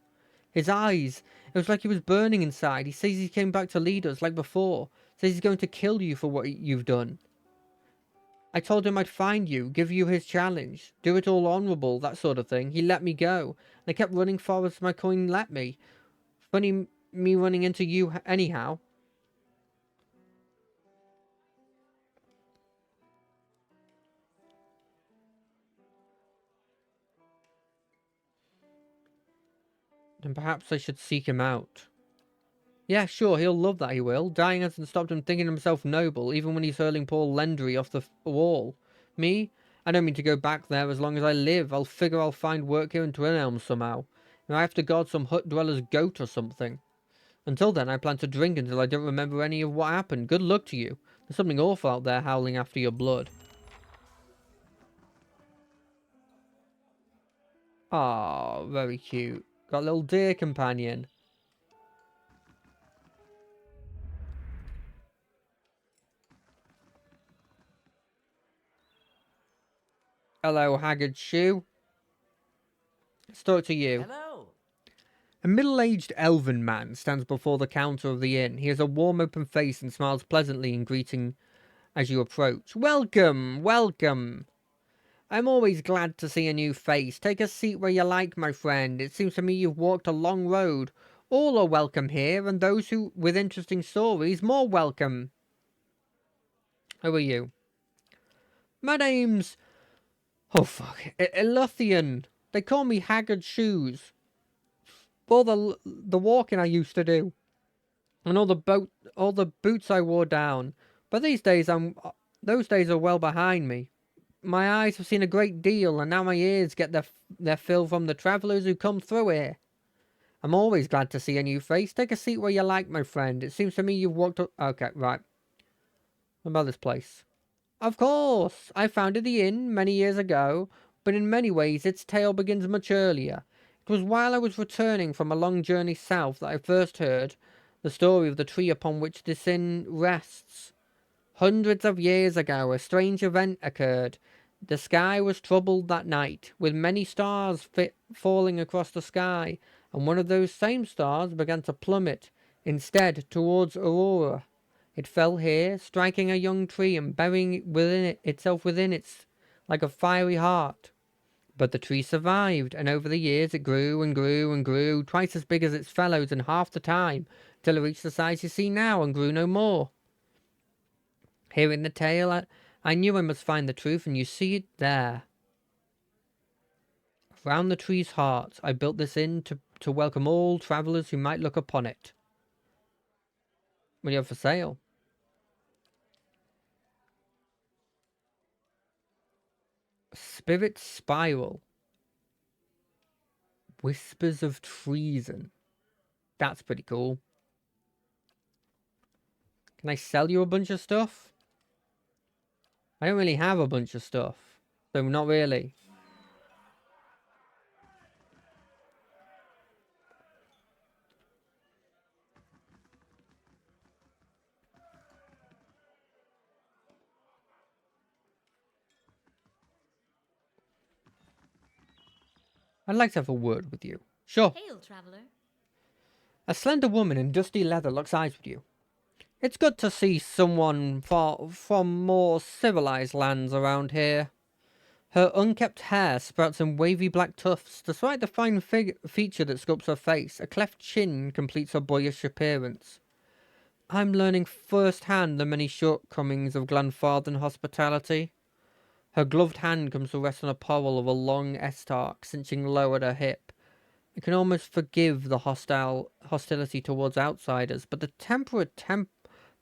His eyes. It was like he was burning inside. He says he came back to lead us, like before. Says he's going to kill you for what you've done. I told him I'd find you, give you his challenge, do it all honourable, that sort of thing. He let me go. And I kept running far as my coin let me. Funny me running into you anyhow. Then perhaps I should seek him out. Yeah, sure, he'll love that, he will. Dying hasn't stopped him thinking himself noble, even when he's hurling poor Lendry off the wall. Me? I don't mean to go back there as long as I live. I'll figure I'll find work here in Twin Elms somehow. I have to guard some hut dweller's goat or something. Until then, I plan to drink until I don't remember any of what happened. Good luck to you. There's something awful out there howling after your blood. Ah, very cute. Got a little deer companion. Hello, haggard shoe. Let's talk to you. Hello. A middle-aged elven man stands before the counter of the inn. He has a warm, open face and smiles pleasantly in greeting as you approach. Welcome, welcome. I'm always glad to see a new face. Take a seat where you like, my friend. It seems to me you've walked a long road. All are welcome here, and those who with interesting stories more welcome. Who are you? My name's... Oh, fuck. Eluthian. They call me Haggard Shoes. For the walking I used to do. And all the boots I wore down. But these days those days are well behind me. My eyes have seen a great deal, and now my ears get their fill from the travellers who come through here. I'm always glad to see a new face. Take a seat where you like, my friend. It seems to me you've walked up... Okay, right. What about this place? Of course, I founded the inn many years ago, but in many ways its tale begins much earlier. It was while I was returning from a long journey south that I first heard the story of the tree upon which this inn rests. Hundreds of years ago, a strange event occurred. The sky was troubled that night, with many stars falling across the sky, and one of those same stars began to plummet, instead, towards Aurora. It fell here, striking a young tree and burying itself within it, like a fiery heart. But the tree survived, and over the years it grew and grew and grew, twice as big as its fellows in half the time, till it reached the size you see now and grew no more. Hearing the tale, I knew I must find the truth, and you see it there. Round the tree's heart, I built this inn to welcome all travellers who might look upon it. What do you have for sale? Spirit Spiral. Whispers of Treason. That's pretty cool. Can I sell you a bunch of stuff? I don't really have a bunch of stuff. So not really. I'd like to have a word with you. Sure. Hail, traveler. A slender woman in dusty leather locks eyes with you. It's good to see someone from more civilized lands around here. Her unkempt hair sprouts in wavy black tufts. Despite the fine feature that sculpts her face, a cleft chin completes her boyish appearance. I'm learning firsthand the many shortcomings of Glenfarthern hospitality. Her gloved hand comes to rest on a pommel of a long estark, cinching low at her hip. I can almost forgive the hostility towards outsiders, but the temperate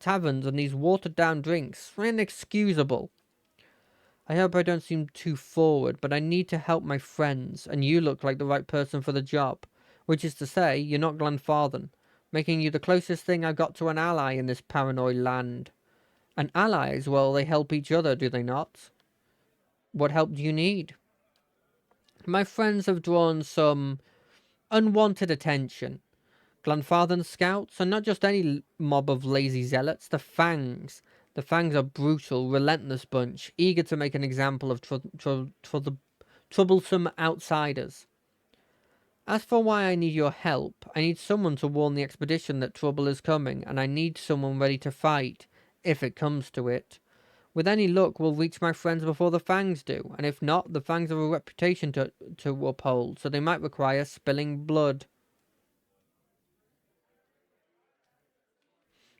taverns and these watered-down drinks are inexcusable. I hope I don't seem too forward, but I need to help my friends, and you look like the right person for the job. Which is to say, you're not Glenfarthern, making you the closest thing I've got to an ally in this paranoid land. And allies, well, they help each other, do they not? What help do you need? My friends have drawn some unwanted attention. Glenfarthern scouts are not just any mob of lazy zealots, the Fangs. The Fangs are brutal, relentless bunch, eager to make an example of troublesome outsiders. As for why I need your help, I need someone to warn the expedition that trouble is coming, and I need someone ready to fight, if it comes to it. With any luck, we'll reach my friends before the Fangs do, and if not, the Fangs have a reputation to uphold, so they might require spilling blood.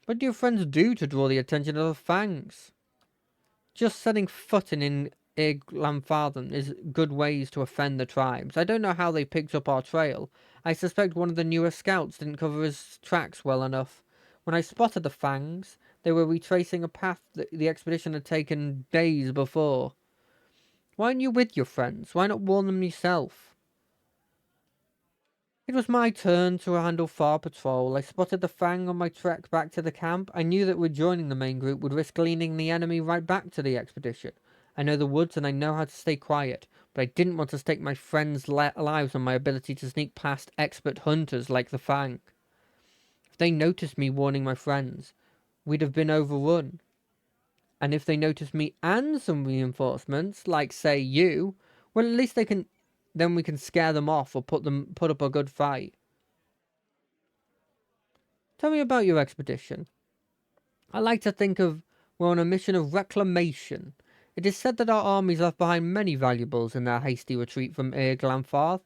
What do your friends do to draw the attention of the Fangs? Just setting foot in Glamfartham is good ways to offend the tribes. I don't know how they picked up our trail. I suspect one of the newer scouts didn't cover his tracks well enough. When I spotted the Fangs, they were retracing a path that the expedition had taken days before. Why aren't you with your friends? Why not warn them yourself? It was my turn to handle far patrol. I spotted the Fang on my trek back to the camp. I knew that joining the main group would risk leading the enemy right back to the expedition. I know the woods and I know how to stay quiet, but I didn't want to stake my friends' lives on my ability to sneak past expert hunters like the Fang. If they noticed me warning my friends, we'd have been overrun. And if they noticed me and some reinforcements, like say you, well at least then we can scare them off or put up a good fight. Tell me about your expedition. I like to think of we're on a mission of reclamation. It is said that our armies left behind many valuables in their hasty retreat from Glanfarth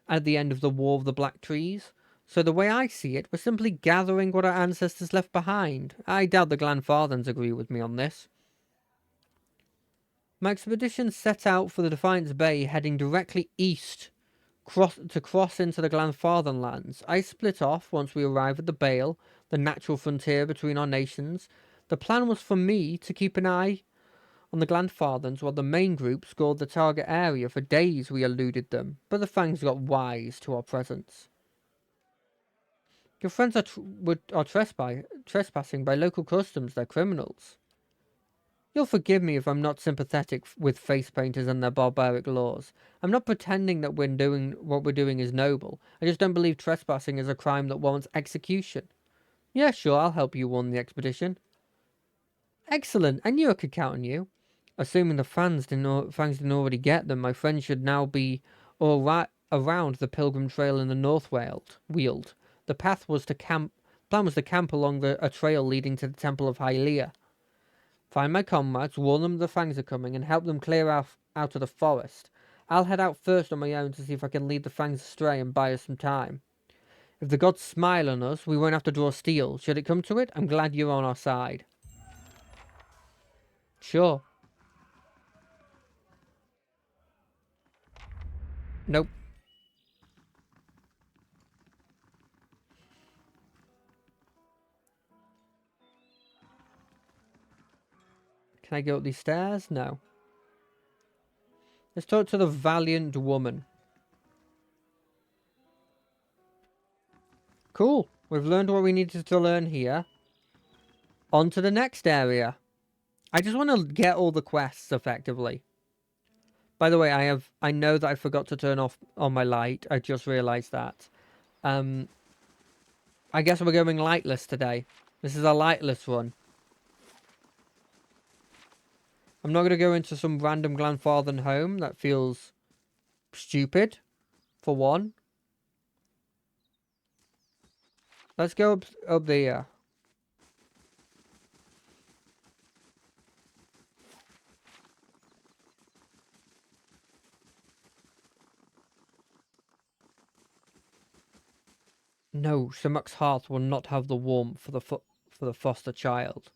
at the end of the War of the Black Trees. So the way I see it, we're simply gathering what our ancestors left behind. I doubt the Glanfarthans agree with me on this. My expedition set out for the Defiance Bay, heading directly east to cross into the Glanfarthern lands. I split off once we arrived at the Bale, the natural frontier between our nations. The plan was for me to keep an eye on the Glanfarthans while the main group scored the target area. For days we eluded them, but the Fangs got wise to our presence. Your friends are trespassing by local customs. They're criminals. You'll forgive me if I'm not sympathetic with face painters and their barbaric laws. I'm not pretending that what we're doing is noble. I just don't believe trespassing is a crime that warrants execution. Yeah, sure, I'll help you warn the expedition. Excellent, I knew I could count on you. Assuming the Fangs didn't already get them, my friends should now be all right around the Pilgrim Trail in the North Weald. The plan was to camp along a trail leading to the Temple of Hylia. Find my comrades, warn them the Fangs are coming, and help them clear out of the forest. I'll head out first on my own to see if I can lead the Fangs astray and buy us some time. If the gods smile on us, we won't have to draw steel. Should it come to it, I'm glad you're on our side. Sure. Nope. Can I go up these stairs? No. Let's talk to the valiant woman. Cool. We've learned what we needed to learn here. On to the next area. I just want to get all the quests effectively. By the way, I know that I forgot to turn off on my light. I just realized that. I guess we're going lightless today. This is a lightless one. I'm not going to go into some random Glanfarthern home. That feels stupid, for one. Let's go up there. No, Shamak's hearth will not have the warmth for the foster child.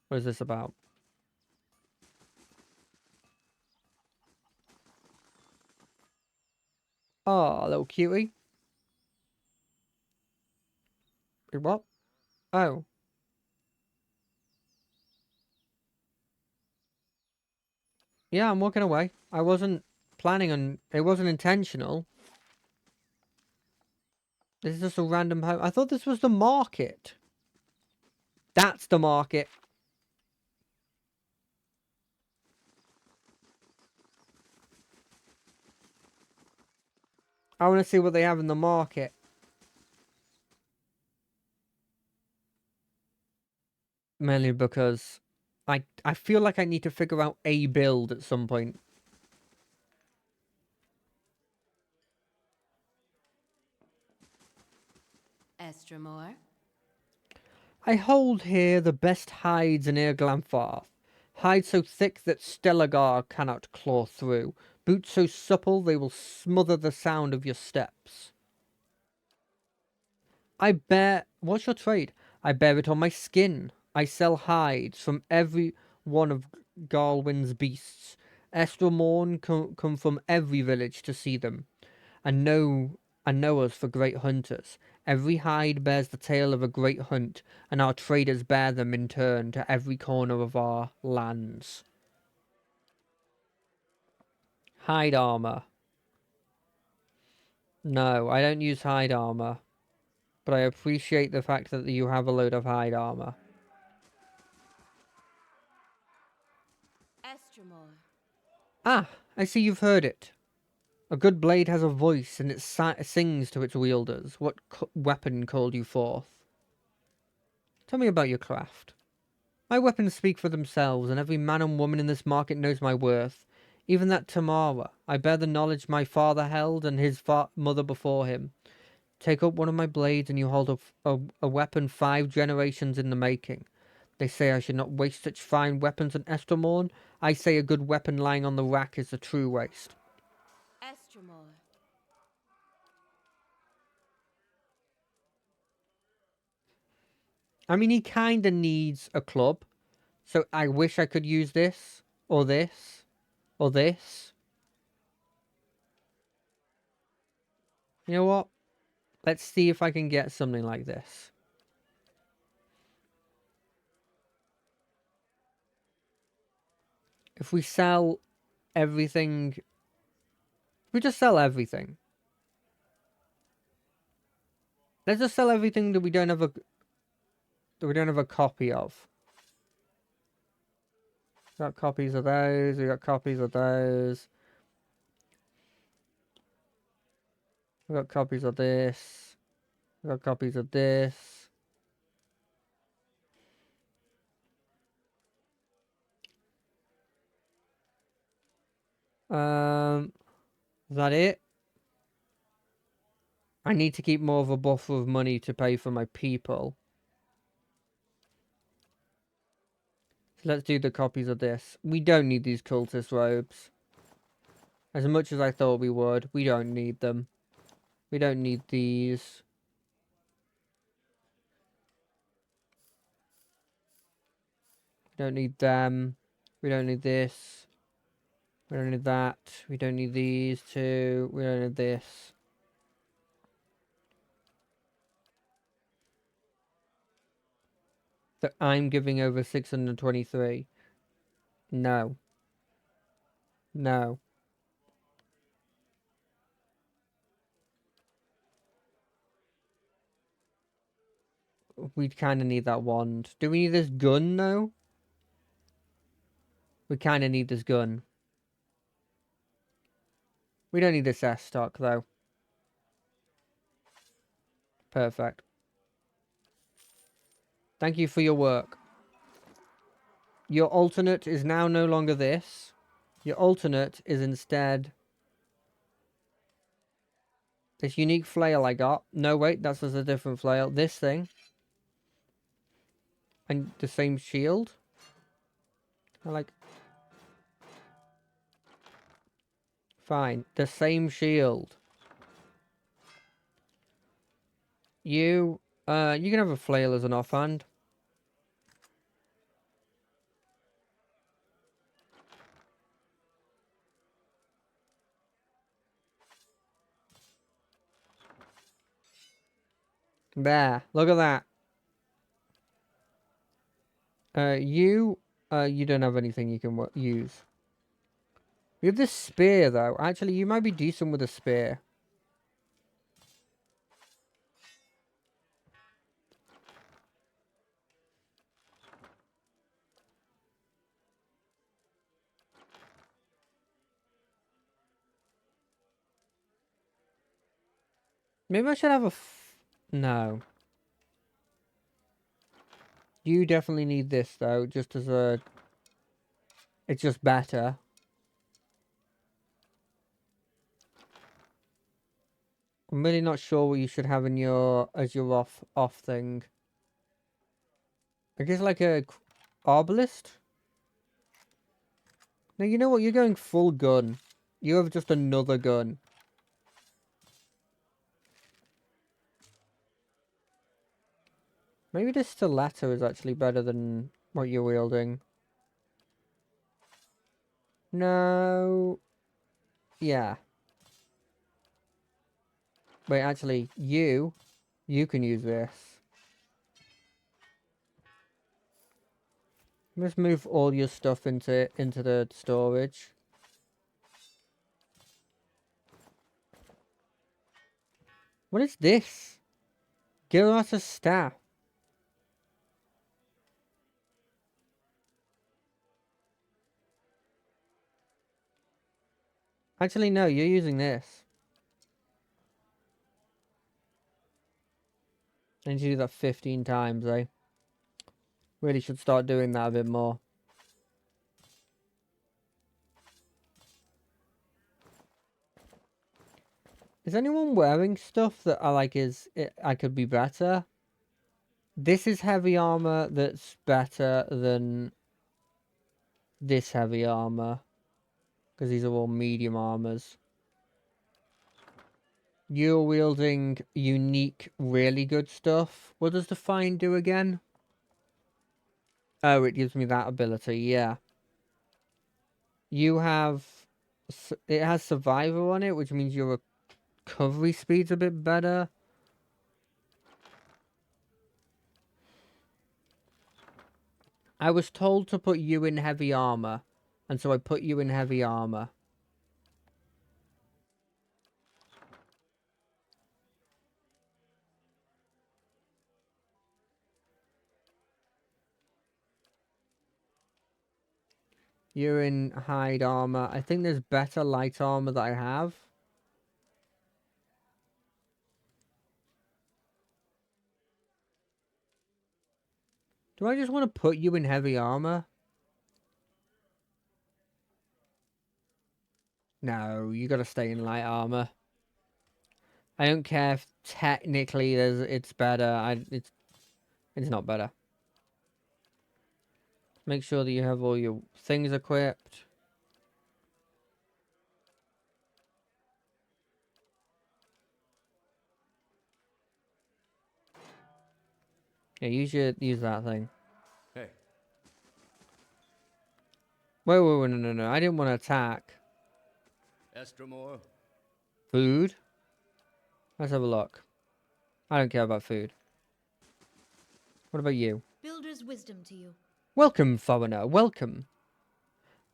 What is this about? Oh, little cutie. Wait, what? Oh. Yeah, I'm walking away. I wasn't planning on... It wasn't intentional. This is just a random home. I thought this was the market. That's the market. I want to see what they have in the market. Mainly because I feel like I need to figure out a build at some point. Estramore? I hold here the best hides in Irglanfarth. Hides so thick that Stelagar cannot claw through. Boots so supple they will smother the sound of your steps. I bear... What's your trade? I bear it on my skin. I sell hides from every one of Garwin's beasts. Estramorn come from every village to see them, and know us for great hunters. Every hide bears the tale of a great hunt, and our traders bear them in turn to every corner of our lands. Hide armor. No, I don't use hide armor, but I appreciate the fact that you have a load of hide armor. Estramore. Ah, I see you've heard it. A good blade has a voice, and it sings to its wielders. What weapon called you forth? Tell me about your craft. My weapons speak for themselves, and every man and woman in this market knows my worth. Even that Tamara. I bear the knowledge my father held, and his mother before him. Take up one of my blades, and you hold a weapon 5 generations in the making. They say I should not waste such fine weapons on Estramorn. I say a good weapon lying on the rack is the true waste. Estramore. I mean, he kinda needs a club. So I wish I could use this, or this, or this. You know what? Let's see if I can get something like this. If we sell everything... We just sell everything. Let's just sell everything that we don't have a copy of. We got copies of those, we got copies of those. We got copies of this. We got copies of this. Is that it? I need to keep more of a buffer of money to pay for my people. So let's do the copies of this. We don't need these cultist robes. As much as I thought we would, we don't need them. We don't need these. We don't need them. We don't need this. We don't need that. We don't need these two. We don't need this. So I'm giving over 623. No. No. We kind of need that wand. Do we need this gun, though? We kind of need this gun. We don't need this S-stock, though. Perfect. Thank you for your work. Your alternate is now no longer this. Your alternate is instead this unique flail I got. No, wait, that's just a different flail. This thing. And the same shield. I like... Fine. The same shield. You can have a flail as an offhand. There. Look at that. You don't have anything you can use. You have this spear, though. Actually, you might be decent with a spear. Maybe I should have a... No. You definitely need this, though, just as a... It's just better. I'm really not sure what you should have in your... as your off thing. I guess like a... Arbalist? No, you know what? You're going full gun. You have just another gun. Maybe this stiletto is actually better than what you're wielding. No. Yeah. Wait, actually, you can use this. Just move all your stuff into the storage. What is this? Give us a staff. Actually, no, you're using this. I need to do that 15 times, eh? Really should start doing that a bit more. Is anyone wearing stuff that I could be better? This is heavy armor that's better than this heavy armor. Because these are all medium armors. You're wielding unique, really good stuff. What does the Find do again? Oh, it gives me that ability, yeah. You have... It has Survivor on it, which means your recovery speed's a bit better. I was told to put you in heavy armor, and so I put you in heavy armor. You're in hide armor. I think there's better light armor that I have. Do I just want to put you in heavy armor? No, you gotta stay in light armor. I don't care if technically it's better. It's not better. Make sure that you have all your things equipped. Yeah, use that thing. Hey, Wait, no. I didn't want to attack. Estremor, Food? Let's have a look. I don't care about food. What about you? Builder's wisdom to you. Welcome, foreigner, welcome.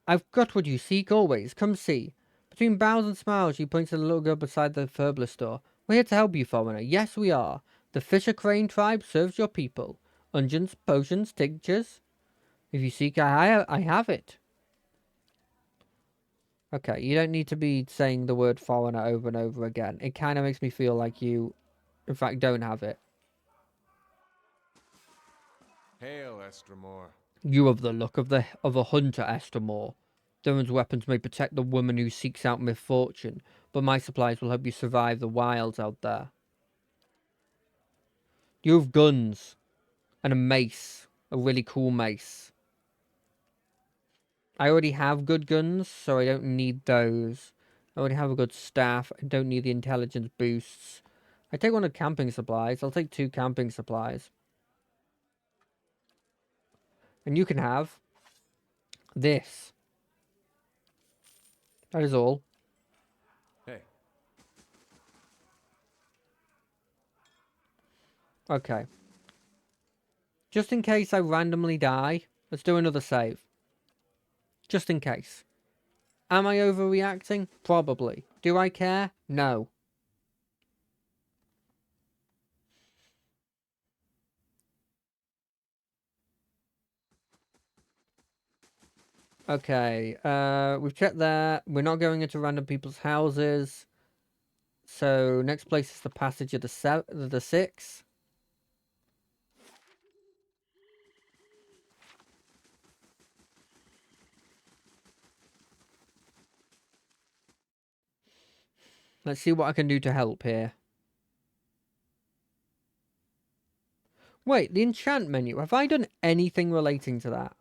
I've got what you seek always. Come see. Between bows and smiles, she points to the little girl beside the Furbler store. We're here to help you, foreigner. Yes, we are. The Fisher Crane tribe serves your people. Unguents, potions, tinctures. If you seek, I have it. Okay, you don't need to be saying the word foreigner over and over again. It kind of makes me feel like you, in fact, don't have it. hail, Estremor. You have the look of a hunter, Estremor. Durin's weapons may protect the woman who seeks out misfortune, but my supplies will help you survive the wilds out there. You have guns and a mace, a really cool mace. I already have good guns, so I don't need those. I already have a good staff. I don't need the intelligence boosts. I take one of camping supplies. I'll take 2 camping supplies. And you can have this. That is all. Hey, Okay. Just in case I randomly die, let's do another save. Just in case. Am I overreacting? Probably. Do I care? No. Okay, we've checked there. We're not going into random people's houses. So, next place is the passage of the 6. Let's see what I can do to help here. Wait, the enchant menu. Have I done anything relating to that?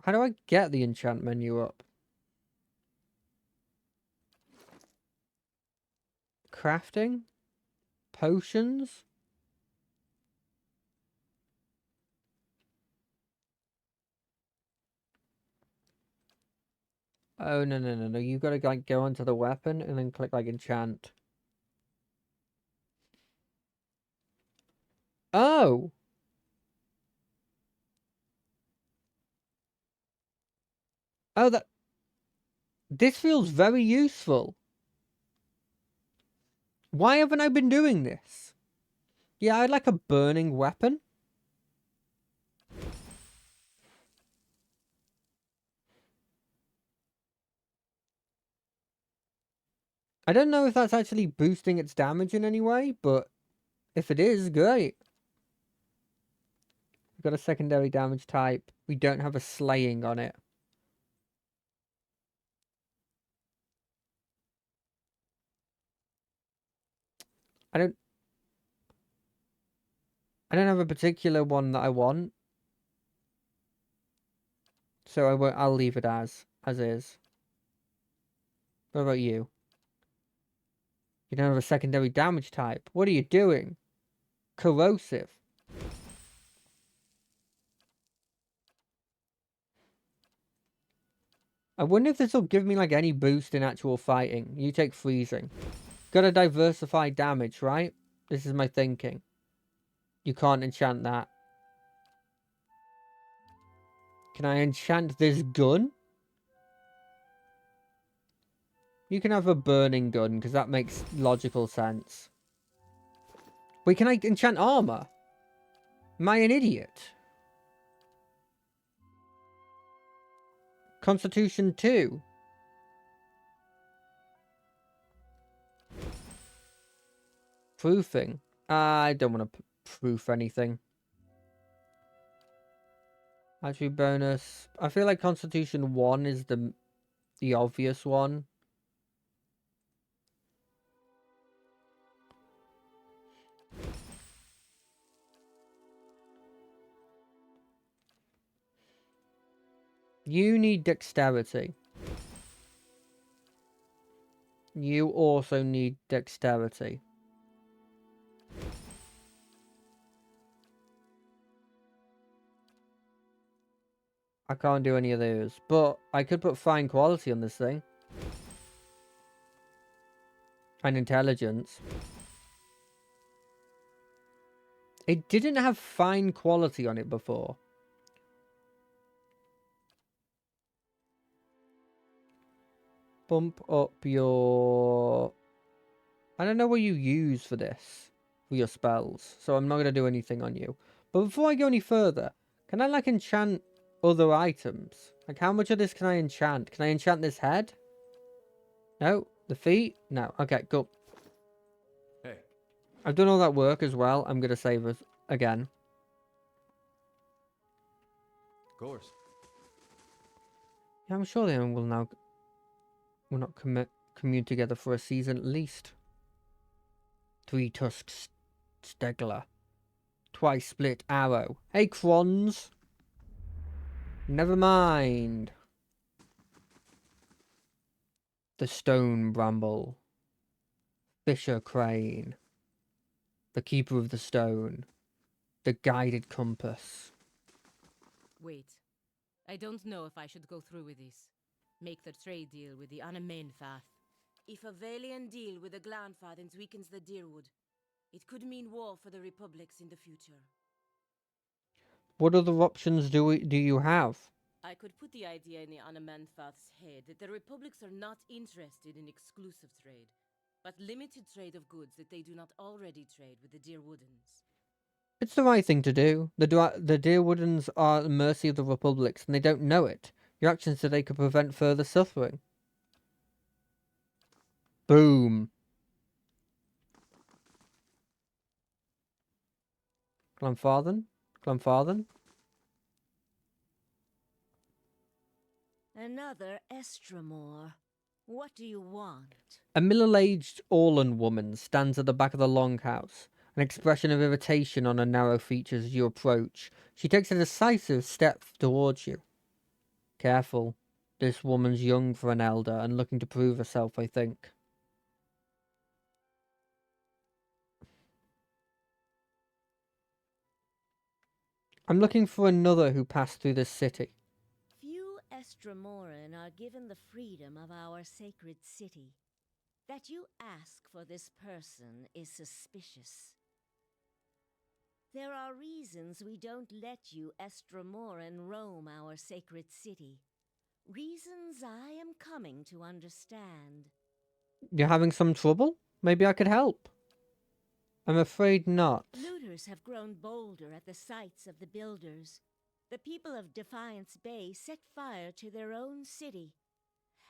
How do I get the enchant menu up? Crafting? Potions? Oh, no, no, no, no. You've got to like go onto the weapon and then click like enchant. Oh! Oh, that... This feels very useful. Why haven't I been doing this? Yeah, I'd like a burning weapon. I don't know if that's actually boosting its damage in any way, but if it is, great. We've got a secondary damage type. We don't have a slaying on it. I don't have a particular one that I want. So I'll leave it as is. What about you? You don't have a secondary damage type. What are you doing? Corrosive. I wonder if this will give me like any boost in actual fighting. You take freezing. Gotta diversify damage, right? This is my thinking. You can't enchant that. Can I enchant this gun? You can have a burning gun, because that makes logical sense. Wait, can I enchant armor? Am I an idiot? Constitution 2. Proofing. I don't want to proof anything. Attribute bonus. I feel like Constitution 1 is the obvious one. You need dexterity. You also need dexterity. I can't do any of those, but I could put fine quality on this thing. And intelligence. It didn't have fine quality on it before. Bump up your... I don't know what you use for this. For your spells. So I'm not going to do anything on you. But before I go any further, can I like enchant other items? Like how much of this can I enchant? Can I enchant this head? No? The feet? No. Okay, go. Hey. I've done all that work as well. I'm going to save us again. Of course. Yeah, I'm sure they will now... will not commune together for a season at least. Three-tusked Stegler. Twice split arrow. Hey, Crons. Never mind. The stone bramble. Fisher crane. The keeper of the stone. The guided compass. Wait. I don't know if I should go through with this. Make the trade deal with the Anamenfath. If a Valiant deal with the Glanfathins weakens the Deerwood, it could mean war for the Republics in the future. What other options do you have? I could put the idea in the Anamenfath's head that the Republics are not interested in exclusive trade, but limited trade of goods that they do not already trade with the Deerwoodens. It's the right thing to do. The Deerwoodens are at the mercy of the Republics, and they don't know it. Your actions today could prevent further suffering. Boom. Glenfarthon? Glenfarthon? Another Estremor. What do you want? A middle-aged Orlan woman stands at the back of the longhouse, an expression of irritation on her narrow features as you approach. She takes a decisive step towards you. Careful. This woman's young for an elder and looking to prove herself, I think. I'm looking for another who passed through this city. Few Estremoran are given the freedom of our sacred city. That you ask for this person is suspicious. There are reasons we don't let you Estremoran roam our sacred city. Reasons I am coming to understand. You're having some trouble? Maybe I could help. I'm afraid not. Looters have grown bolder at the sights of the builders. The people of Defiance Bay set fire to their own city.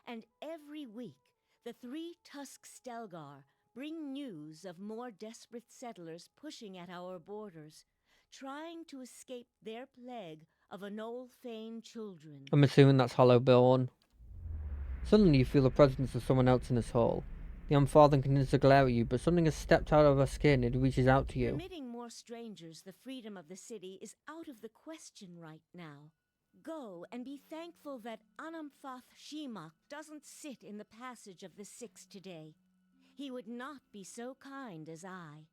And every week, the 3 Tusk Stelgar bring news of more desperate settlers pushing at our borders, trying to escape their plague of Anolfane children. I'm assuming that's Hollowborn. Suddenly you feel the presence of someone else in this hall. The Unfather continues to glare at you, but something has stepped out of her skin. It reaches out to you. Permitting more strangers the freedom of the city is out of the question right now. Go and be thankful that Anamfath Shemok doesn't sit in the passage of the Six today. He would not be so kind as I.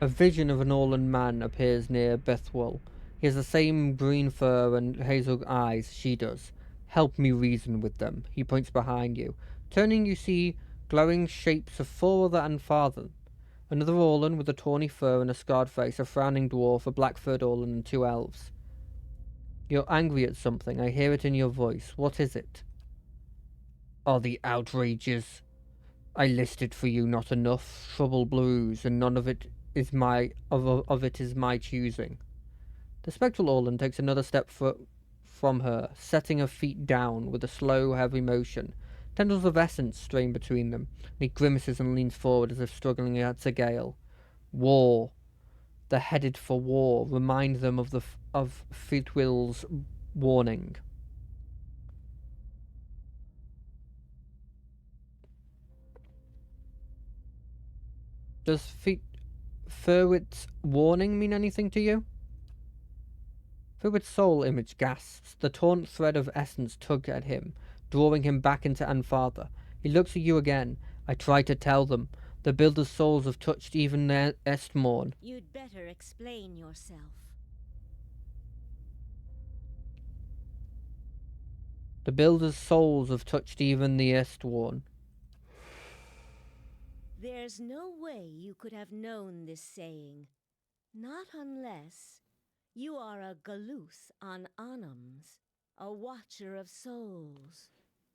A vision of an Orlan man appears near Bethwell. He has the same green fur and hazel eyes she does. Help me reason with them. He points behind you. Turning, you see glowing shapes of 4 other Unfather. Another Orlan with a tawny fur and a scarred face, a frowning dwarf, a black-furred Orlan, and 2 elves. You're angry at something. I hear it in your voice. What is it? Are the outrages I listed for you not enough? Trouble brews, and none of it is my choosing. The spectral Orlan takes another step from her, setting her feet down with a slow, heavy motion. Tendrils of essence strain between them, and he grimaces and leans forward as if struggling against a gale. War. They're headed for war. Remind them of Fitwill's warning. Does Furwit's warning mean anything to you? Furwit's soul image gasps. The torn thread of essence tugs at him, drawing him back into Anfather. He looks at you again. I try to tell them. The Builder's souls have touched even their Estmorn. You'd better explain yourself. The Builder's souls have touched even the Estworn. There's no way you could have known this saying. Not unless you are a Galuth on Anams, a watcher of souls.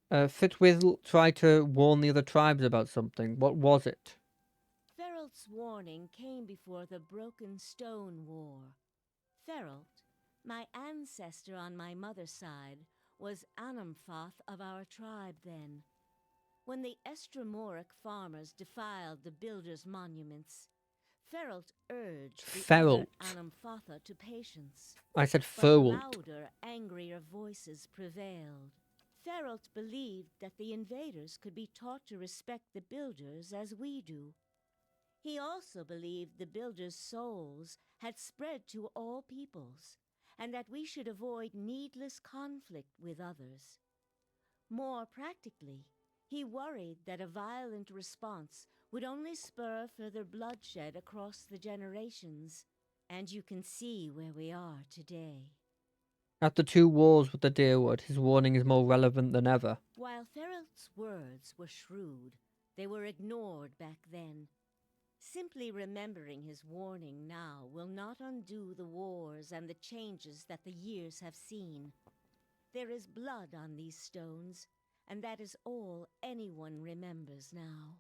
Fitwill tried to warn the other tribes about something. What was it? Feralt's warning came before the Broken Stone War. Feralt, my ancestor on my mother's side, was Anamfath of our tribe then. When the Estremoric farmers defiled the builders' monuments, Feralt urged the other Anamfatha to patience. I said But Feralt. louder, angrier voices prevailed. Feralt believed that the invaders could be taught to respect the builders as we do. He also believed the builders' souls had spread to all peoples, and that we should avoid needless conflict with others. More practically, he worried that a violent response would only spur further bloodshed across the generations, and you can see where we are today. After 2 wars with the Deerwood, his warning is more relevant than ever. While Feralt's words were shrewd, they were ignored back then. Simply remembering his warning now will not undo the wars and the changes that the years have seen. There is blood on these stones, and that is all anyone remembers now.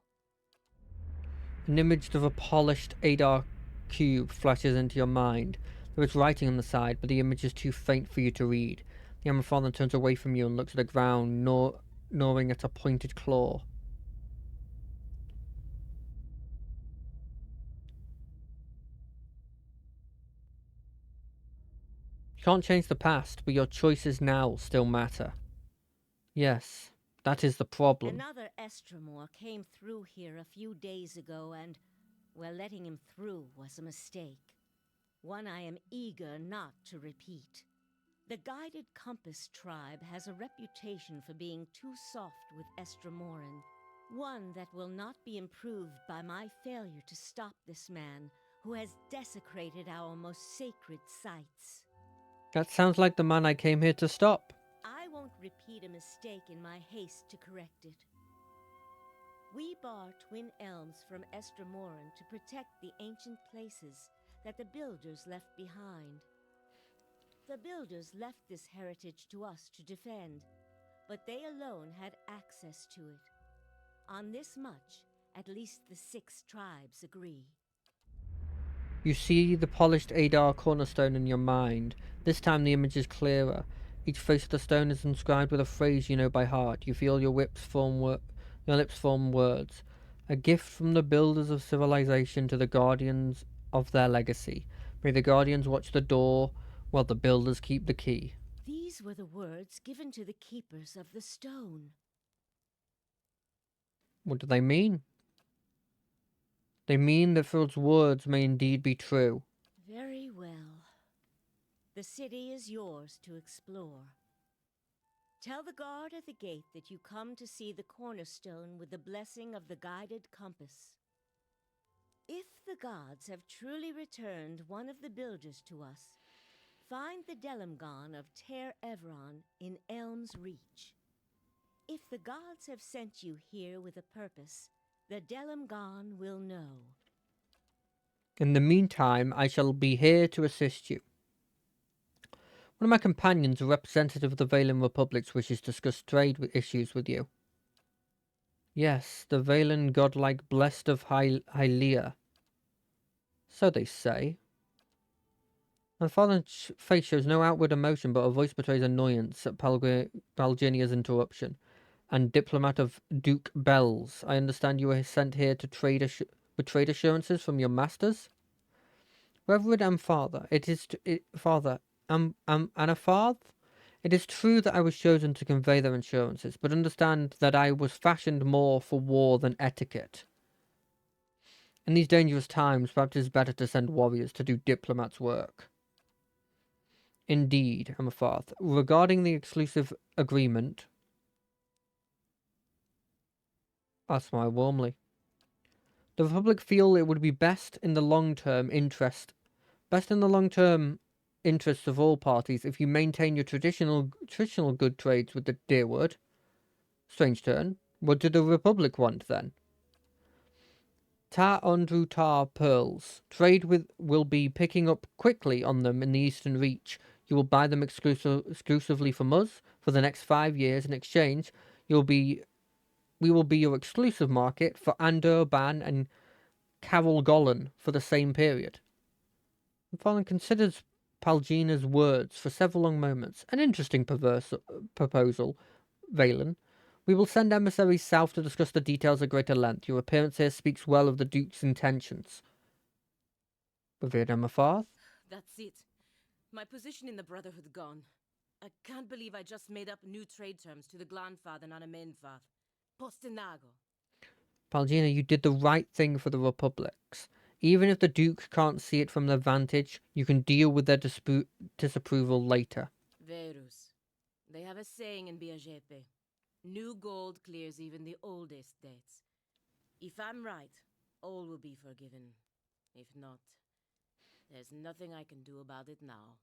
An image of a polished Adar cube flashes into your mind. There is writing on the side, but the image is too faint for you to read. The Amazon turns away from you and looks at the ground, gnawing at a pointed claw. You can't change the past, but your choices now still matter. Yes, that is the problem. Another Estremor came through here a few days ago, and, well, letting him through was a mistake. One I am eager not to repeat. The Guided Compass tribe has a reputation for being too soft with Estremoran. One that will not be improved by my failure to stop this man who has desecrated our most sacred sites. That sounds like the man I came here to stop. I won't repeat a mistake in my haste to correct it. We bar Twin Elms from Estremoran to protect the ancient places that the Builders left behind. The Builders left this heritage to us to defend, but they alone had access to it. On this much, at least the 6 tribes agree. You see the polished Adar cornerstone in your mind. This time the image is clearer. Each face of the stone is inscribed with a phrase you know by heart. You feel your lips form words. A gift from the builders of civilization to the guardians of their legacy. May the guardians watch the door while the builders keep the key. These were the words given to the keepers of the stone. What do they mean? They mean that Phil's words may indeed be true. Very well. The city is yours to explore. Tell the guard at the gate that you come to see the cornerstone with the blessing of the Guided Compass. If the gods have truly returned one of the builders to us, find the Delimgon of Ter Evron in Elm's Reach. If the gods have sent you here with a purpose, the Delimgon will know. In the meantime, I shall be here to assist you. One of my companions, a representative of the Valen Republics, wishes to discuss trade issues with you. Yes, the Valen godlike blessed of Hylia. So they say. My father's face shows no outward emotion, but a voice betrays annoyance at Palginia's interruption. And diplomat of Duke Bells, I understand you were sent here to with trade assurances from your masters? Reverend and father, it is Anafarth? It is true that I was chosen to convey their assurances, but understand that I was fashioned more for war than etiquette. In these dangerous times, perhaps it is better to send warriors to do diplomats' work. Indeed, Amafarth. Regarding the exclusive agreement, I smile warmly. The Republic feel it would be best in the long-term interests of all parties if you maintain your traditional good trades with the Deerwood. Strange turn. What did the Republic want then? Ta Andrew Tar pearls. Trade will be picking up quickly on them in the Eastern Reach. You will buy them exclusively from us for the next 5 years. In exchange, we will be your exclusive market for Andor Ban and Carol Golan for the same period. Fallen considers Palgina's words for several long moments. An interesting proposal, Valen. We will send emissaries south to discuss the details at greater length. Your appearance here speaks well of the Duke's intentions. Revered Emafarth? That's it. My position in the Brotherhood gone. I can't believe I just made up new trade terms to the Glanfath and Anamenfath. Postinago. Palgina, you did the right thing for the Republics. Even if the Duke can't see it from their vantage, you can deal with their disapproval later. Verus. They have a saying in Biajepe. New gold clears even the oldest debts. If I'm right, all will be forgiven. If not, there's nothing I can do about it now.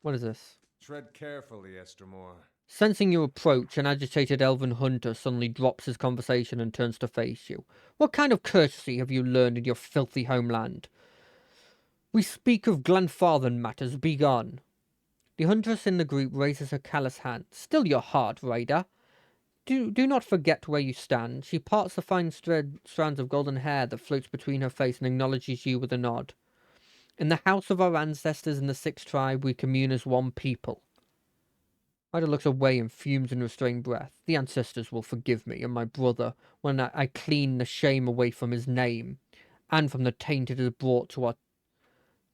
What is this? Tread carefully, Estremor. Sensing your approach, an agitated elven hunter suddenly drops his conversation and turns to face you. What kind of courtesy have you learned in your filthy homeland? We speak of Glenfarthen matters, begone. The huntress in the group raises her callous hand. Still your heart, raider. Do not forget where you stand. She parts the fine strands of golden hair that floats between her face and acknowledges you with a nod. In the house of our ancestors in the 6th tribe, we commune as one people. Ryder looks away and fumes in restrained breath. The ancestors will forgive me and my brother when I clean the shame away from his name and from the taint it has brought to our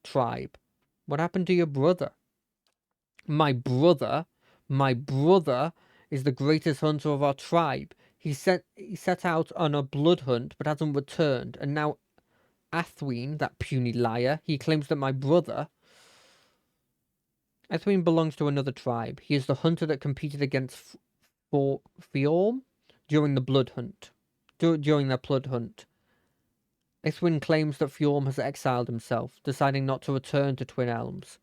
tribe. What happened to your brother? My brother? My brother is the greatest hunter of our tribe. He set out on a blood hunt but hasn't returned, and now Athwin, that puny liar, he claims that my brother... Athwin belongs to another tribe. He is the hunter that competed against Fjorm during the blood hunt. During their blood hunt. Athwin claims that Fjorm has exiled himself, deciding not to return to Twin Elms.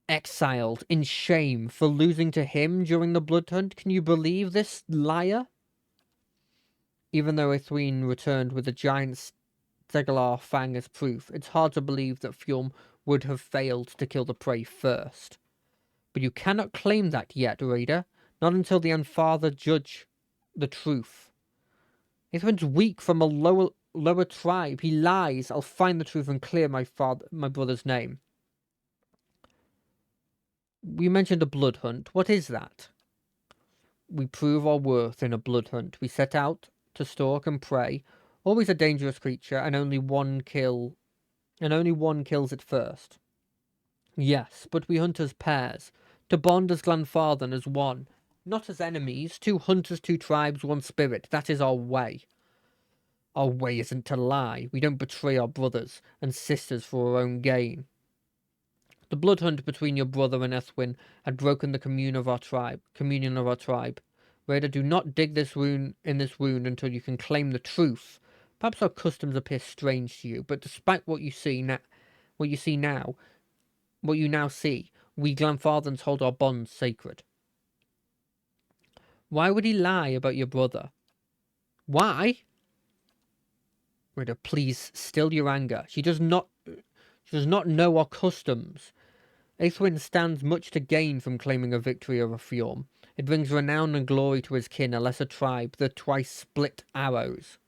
Exiled in shame for losing to him during the blood hunt? Can you believe this liar? Even though Athwin returned with a giant Stegalar fang as proof, it's hard to believe that Fjorm would have failed to kill the prey first. But you cannot claim that yet, Raider. Not until the Unfather judge the truth. Athwin's weak from a lower tribe. He lies. I'll find the truth and clear my brother's name. We mentioned a blood hunt. What is that? We prove our worth in a blood hunt. We set out to stalk and prey. Always a dangerous creature, and only one kills it first. Yes, but we hunt as pairs, to bond as Glanfather and as one, not as enemies. 2 hunters, 2 tribes, 1 spirit. That is our way. Our way isn't to lie. We don't betray our brothers and sisters for our own gain. The blood hunt between your brother and Athwin had broken the communion of our tribe. Raider, do not dig this wound until you can claim the truth. Perhaps our customs appear strange to you, but despite what you now see, we Glanfathans hold our bonds sacred. Why would he lie about your brother? Why? Raider, please still your anger. She does not know our customs. Athwin stands much to gain from claiming a victory over Fjorm. It brings renown and glory to his kin, a lesser tribe, the twice split arrows.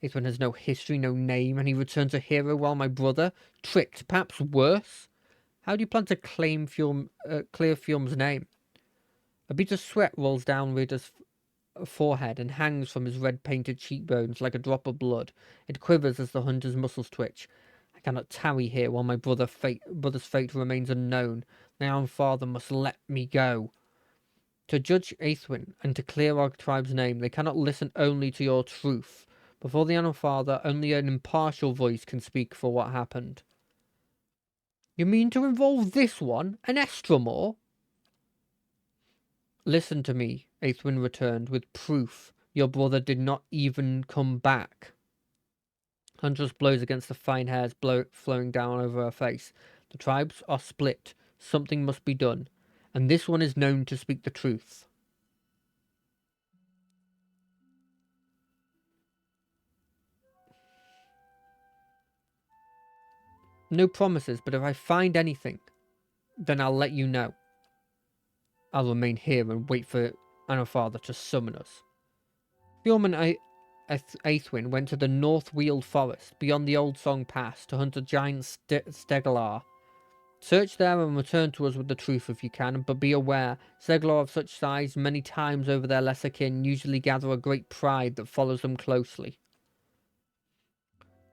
Athwin has no history, no name, and he returns a hero while my brother, tricked, perhaps worse. How do you plan to clear Fjorm's name? A bead of sweat rolls down Raider's forehead and hangs from his red-painted cheekbones like a drop of blood. It quivers as the hunter's muscles twitch. I cannot tarry here while my brother's fate remains unknown. My own father must let me go. To judge Athwin and to clear our tribe's name, they cannot listen only to your truth. Before the Animal Father, only an impartial voice can speak for what happened. You mean to involve this one, an Estromor? Listen to me, Athwin returned, with proof. Your brother did not even come back. Huntress blows against the fine hairs flowing down over her face. The tribes are split. Something must be done. And this one is known to speak the truth. No promises, but if I find anything, then I'll let you know. I'll remain here and wait for Anafather to summon us. Fjorm and Athwin went to the North Weald Forest, beyond the Old Song Pass, to hunt a giant Stegalar. Search there and return to us with the truth if you can, but be aware, Stegalar of such size many times over their lesser kin usually gather a great pride that follows them closely.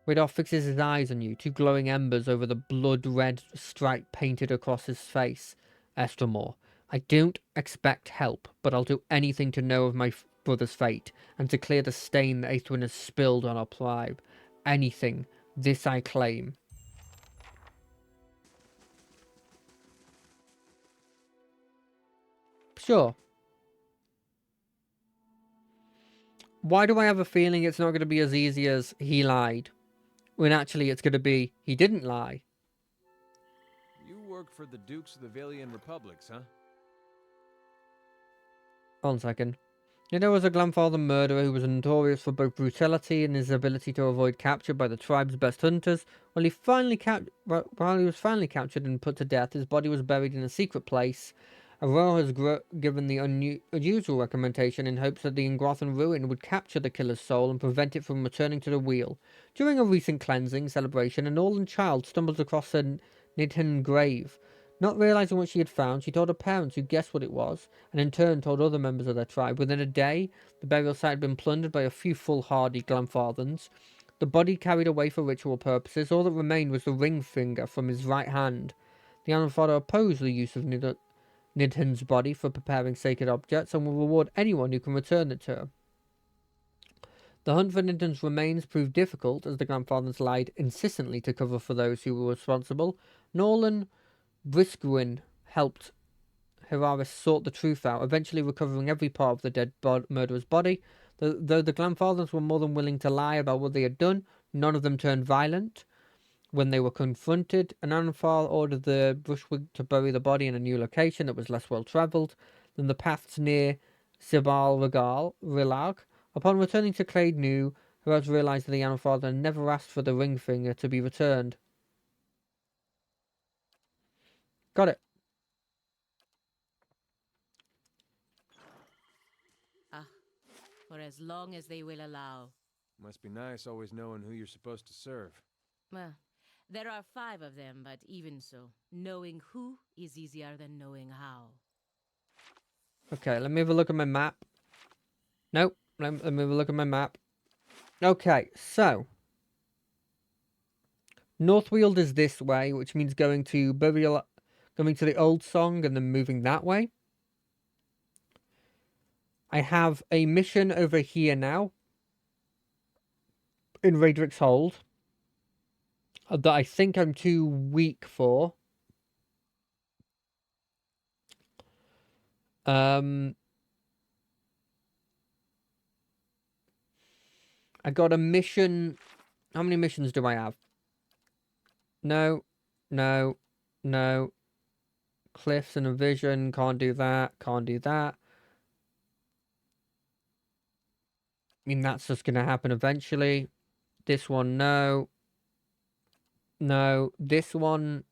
Radar fixes his eyes on you, 2 glowing embers over the blood-red stripe painted across his face. Estromor, I don't expect help, but I'll do anything to know of my brother's fate, and to clear the stain that Athwin has spilled on our tribe. Anything. This I claim. Sure. Why do I have a feeling it's not going to be as easy as he lied? When actually it's going to be, he didn't lie. You work for the Dukes of the Valian Republics, huh? 1 second. There was a Glanfather murderer who was notorious for both brutality and his ability to avoid capture by the tribe's best hunters. While he was finally captured and put to death, his body was buried in a secret place. Aurora has given the unusual recommendation in hopes that the Ingrathan ruin would capture the killer's soul and prevent it from returning to the wheel. During a recent cleansing celebration, a Northern child stumbles across a Nidhan grave. Not realizing what she had found, she told her parents, who guessed what it was, and in turn told other members of their tribe. Within a day, the burial site had been plundered by a few foolhardy Glenfarthans. The body carried away for ritual purposes. All that remained was the ring finger from his right hand. The Grandfather opposed the use of Nidhen's body for preparing sacred objects and will reward anyone who can return it to her. The hunt for Nidhen's remains proved difficult as the Grandfathers lied insistently to cover for those who were responsible. Nolan Brisgwin helped Heraris sort the truth out, eventually recovering every part of the dead murderer's body. Though the Grandfathers were more than willing to lie about what they had done, none of them turned violent. When they were confronted, Ananfar ordered the Brushwig to bury the body in a new location that was less well travelled than the paths near Sibal Rilag. Upon returning to Clade New, Heraz realised that the Ananfar had never asked for the ring finger to be returned. Got it. Ah, for as long as they will allow. Must be nice always knowing who you're supposed to serve. Well, there are 5 of them, but even so, knowing who is easier than knowing how. Okay, let me have a look at my map. Nope, let me have a look at my map. Okay, so Northweald is this way, which means going to the old song and then moving that way. I have a mission over here now in Radrick's Hold that I think I'm too weak for. I got a mission. How many missions do I have? No, no, no. Cliffs and a vision. Can't do that. Can't do that. I mean, that's just going to happen eventually. This one, no. No. This one,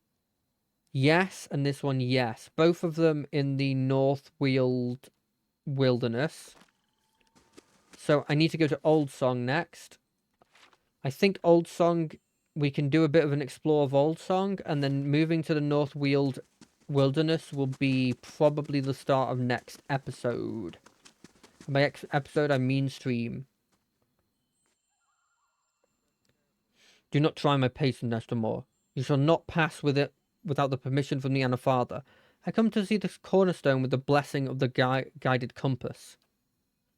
yes. And this one, yes. Both of them in the Northweald Wilderness. So I need to go to Old Song next. I think Old Song, we can do a bit of an explore of Old Song, and then moving to the Northweald Wilderness will be probably the start of next episode. And by episode, I mean stream. Do not try my patience, Nestor Moore. You shall not pass with it without the permission from the Anafather. I come to see this cornerstone with the blessing of the guided compass.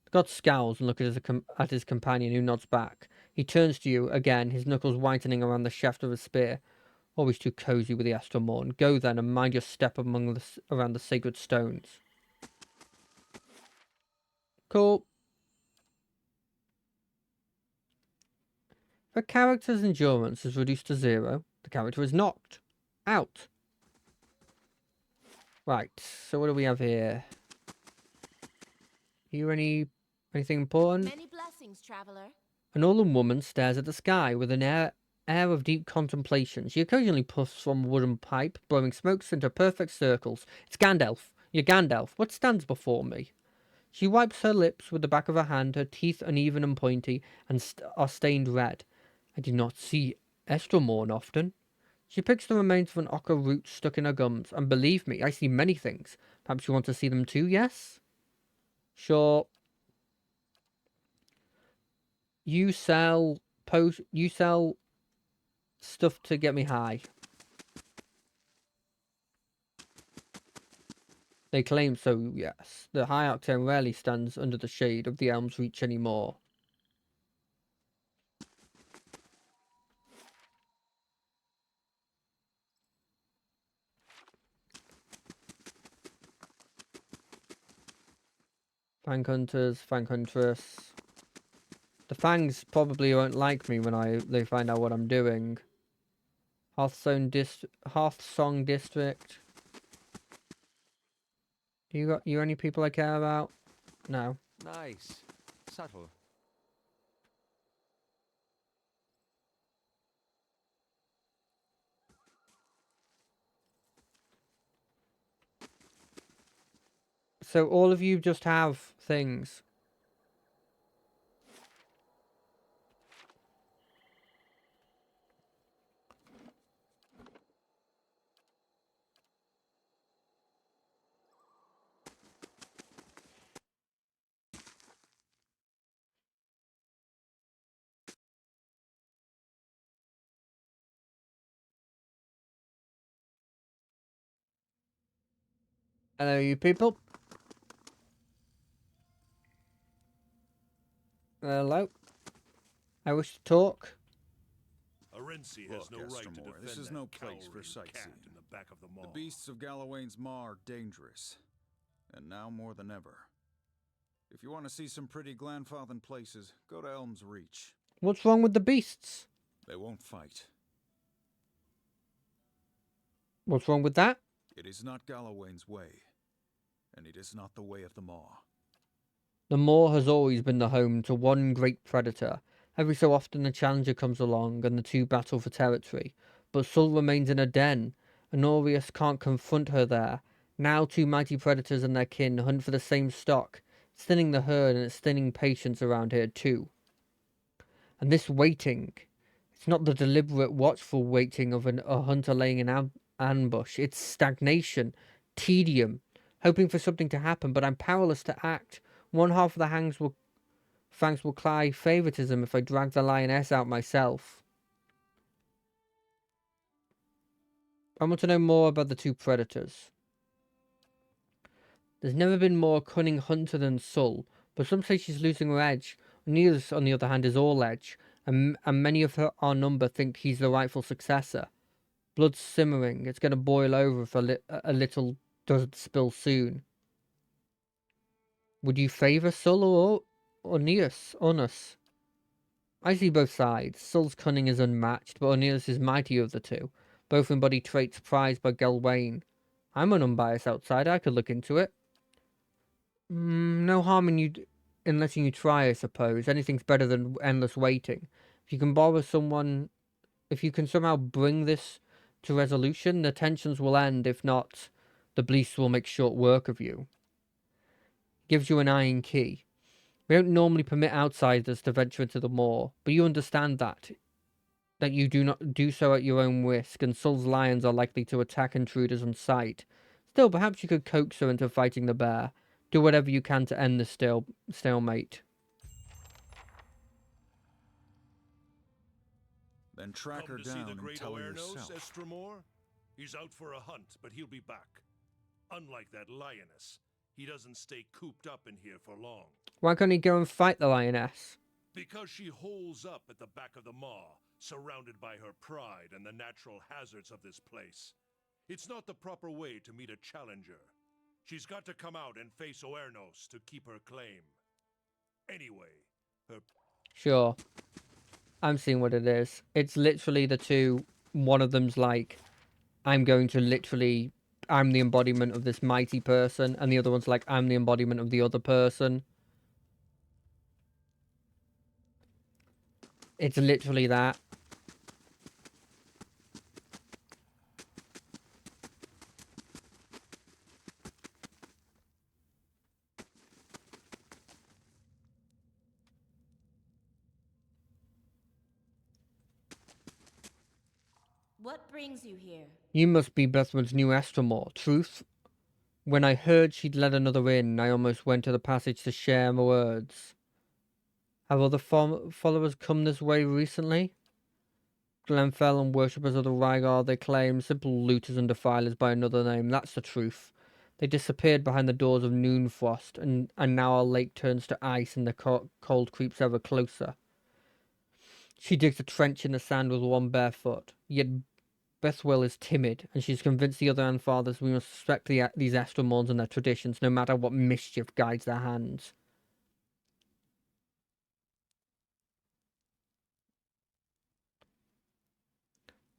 The god scowls and looks at his companion, who nods back. He turns to you again, his knuckles whitening around the shaft of his spear. Always too cozy with the Astral Morn. Go then and mind your step around the sacred stones. Cool. If a character's endurance is reduced to 0, the character is knocked out. Right, so what do we have here? Anything important? Many blessings, traveler. An older woman stares at the sky with an air of deep contemplation. She occasionally puffs from a wooden pipe, blowing smokes into perfect circles. It's Gandalf. You're Gandalf. What stands before me? She wipes her lips with the back of her hand, her teeth uneven and pointy, and are stained red. I do not see Estrelmorn often. She picks the remains of an ochre root stuck in her gums, and believe me, I see many things. Perhaps you want to see them too, yes? Sure. You sell stuff to get me high. They claim so, yes. The high octane rarely stands under the shade of the elm's reach anymore. Fang hunters, fang huntress. The fangs probably won't like me when they find out what I'm doing. Hearthsong district. You any people I care about? No. Nice. Subtle. So all of you just have things. Hello, you people. Hello. I wish to talk. Arensi has no Look, right to Estremor, defend this is that no place for cowering sightseeing. cat in the back of the mall. The beasts of Gallowayne's Maw are dangerous, and now more than ever. If you want to see some pretty Glanfathan places, go to Elm's Reach. What's wrong with the beasts? They won't fight. What's wrong with that? It is not Gallowayne's way, and it is not the way of the Maw. The moor has always been the home to one great predator. Every so often a challenger comes along and the two battle for territory. But Sul remains in a den. Honorius can't confront her there. Now two mighty predators and their kin hunt for the same stock. It's thinning the herd and it's thinning patience around here too. And this waiting, it's not the deliberate watchful waiting of a hunter laying an ambush. It's stagnation, tedium, hoping for something to happen, but I'm powerless to act. One half of the fangs will cry favoritism if I drag the lioness out myself. I want to know more about the two predators. There's never been more cunning hunter than Sul, but some say she's losing her edge. Neil's, on the other hand, is all edge, and many of our number think he's the rightful successor. Blood's simmering. It's going to boil over if a little doesn't spill soon. Would you favour Sul or Unus? I see both sides. Sul's cunning is unmatched, but Unus is mightier of the two. Both embody traits prized by Gelwain. I'm an unbiased outsider. I could look into it. No harm in letting you try, I suppose. Anything's better than endless waiting. If you can borrow someone, if you can somehow bring this to resolution, the tensions will end. If not, the beasts will make short work of you. Gives you an iron key. We don't normally permit outsiders to venture into the moor, but you understand that you do not do so at your own risk, and Sul's lions are likely to attack intruders on sight. Still, perhaps you could coax her into fighting the bear. Do whatever you can to end the stalemate. Then track her Come to see down the and great tell her Oernos, yourself. Estremor? He's out for a hunt, but he'll be back. Unlike that lioness, he doesn't stay cooped up in here for long. Why can't he go and fight the lioness? Because she holes up at the back of the maw, surrounded by her pride and the natural hazards of this place. It's not the proper way to meet a challenger. She's got to come out and face Oernos to keep her claim. Anyway, her... Sure. I'm seeing what it is. It's literally the two. One of them's like, I'm the embodiment of this mighty person, and the other one's like, I'm the embodiment of the other person. It's literally that. What brings you here? You must be Bethman's new Estremor. Truth? When I heard she'd let another in, I almost went to the passage to share my words. Have other followers come this way recently? Glenfell and worshippers of the Rygar, they claim, simple looters and defilers by another name. That's the truth. They disappeared behind the doors of Noonfrost, and now our lake turns to ice and the cold creeps ever closer. She digs a trench in the sand with one bare foot, yet Bethwell is timid, and she's convinced the other Anfathers we must respect these Estremorns and their traditions, no matter what mischief guides their hands.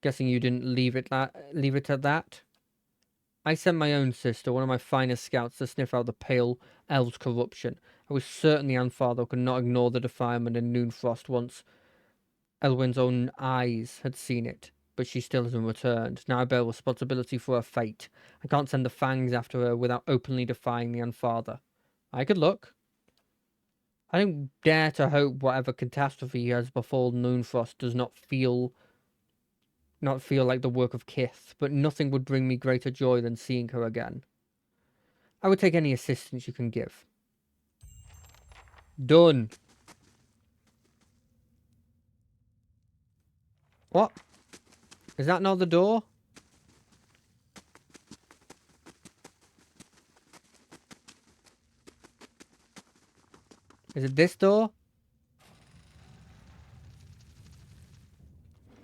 Guessing you didn't leave it at that? I sent my own sister, one of my finest scouts, to sniff out the pale elves' corruption. I was certain the Anfather could not ignore the defilement in Noonfrost once Elwyn's own eyes had seen it, but she still hasn't returned. Now I bear responsibility for her fate. I can't send the fangs after her without openly defying the Unfather. I could look. I don't dare to hope whatever catastrophe has befallen Noonfrost does not feel like the work of Kith, but nothing would bring me greater joy than seeing her again. I would take any assistance you can give. Done. What? Is that not the door? Is it this door?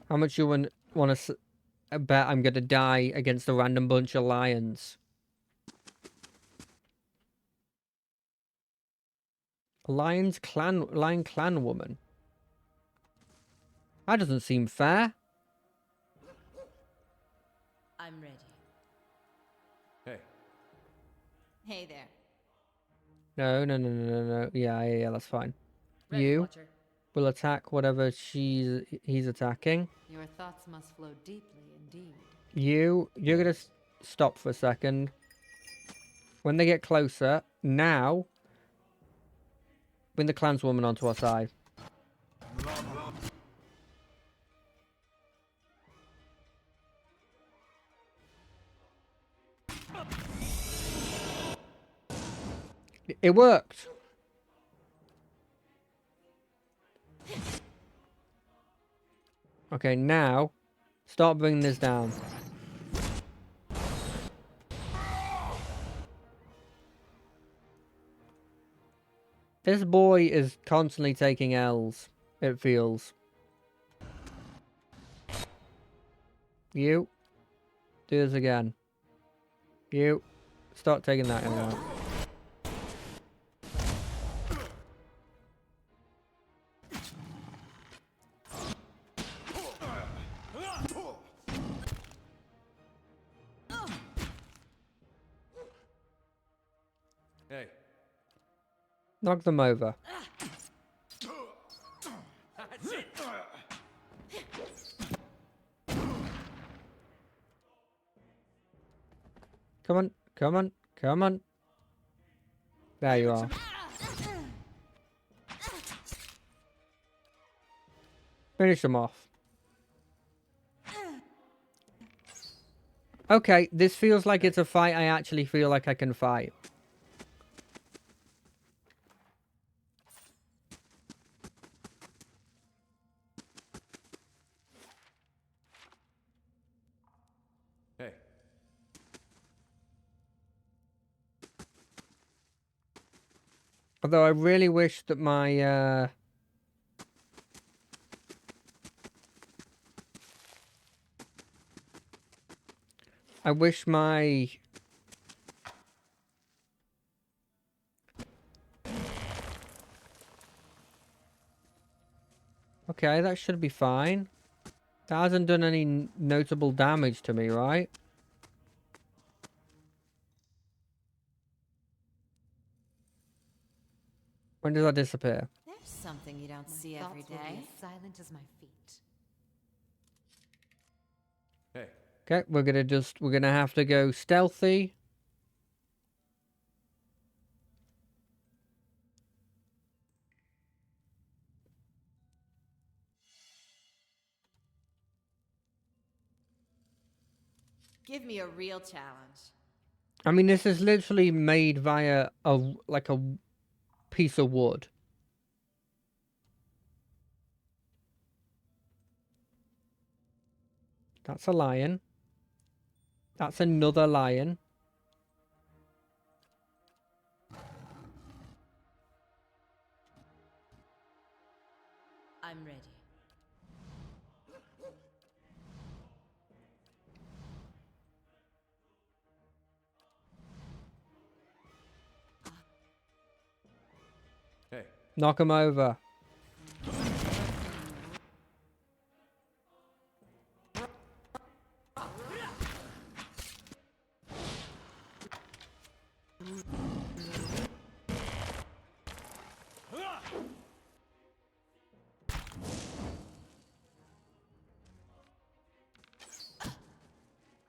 How much you want to bet I'm going to die against a random bunch of lions? Lion clan woman. That doesn't seem fair. I'm ready. Hey, Hey there. No. Yeah, that's fine. Ready, You Watcher. will attack whatever he's attacking. Your thoughts must flow deeply indeed. You're gonna stop for a second. When they get closer, now bring the clanswoman onto our side. It worked. Okay, now start bringing this down. This boy is constantly taking L's, it feels. You. Do this again. You. Start taking that out. hey. Knock them over. That's it. Come on, come on, come on. There you are. Finish them off. Okay, this feels like it's a fight I actually feel like I can fight. Hey. Although I really wish that my, I wish my... Okay, that should be fine. That hasn't done any notable damage to me, right? When does that disappear? There's something you don't see every day. Silent as my feet. Hey. Okay, we're gonna have to go stealthy. Give me a real challenge. I mean, this is literally made via a piece of wood. That's a lion. That's another lion. I'm ready. Hey. Knock him over.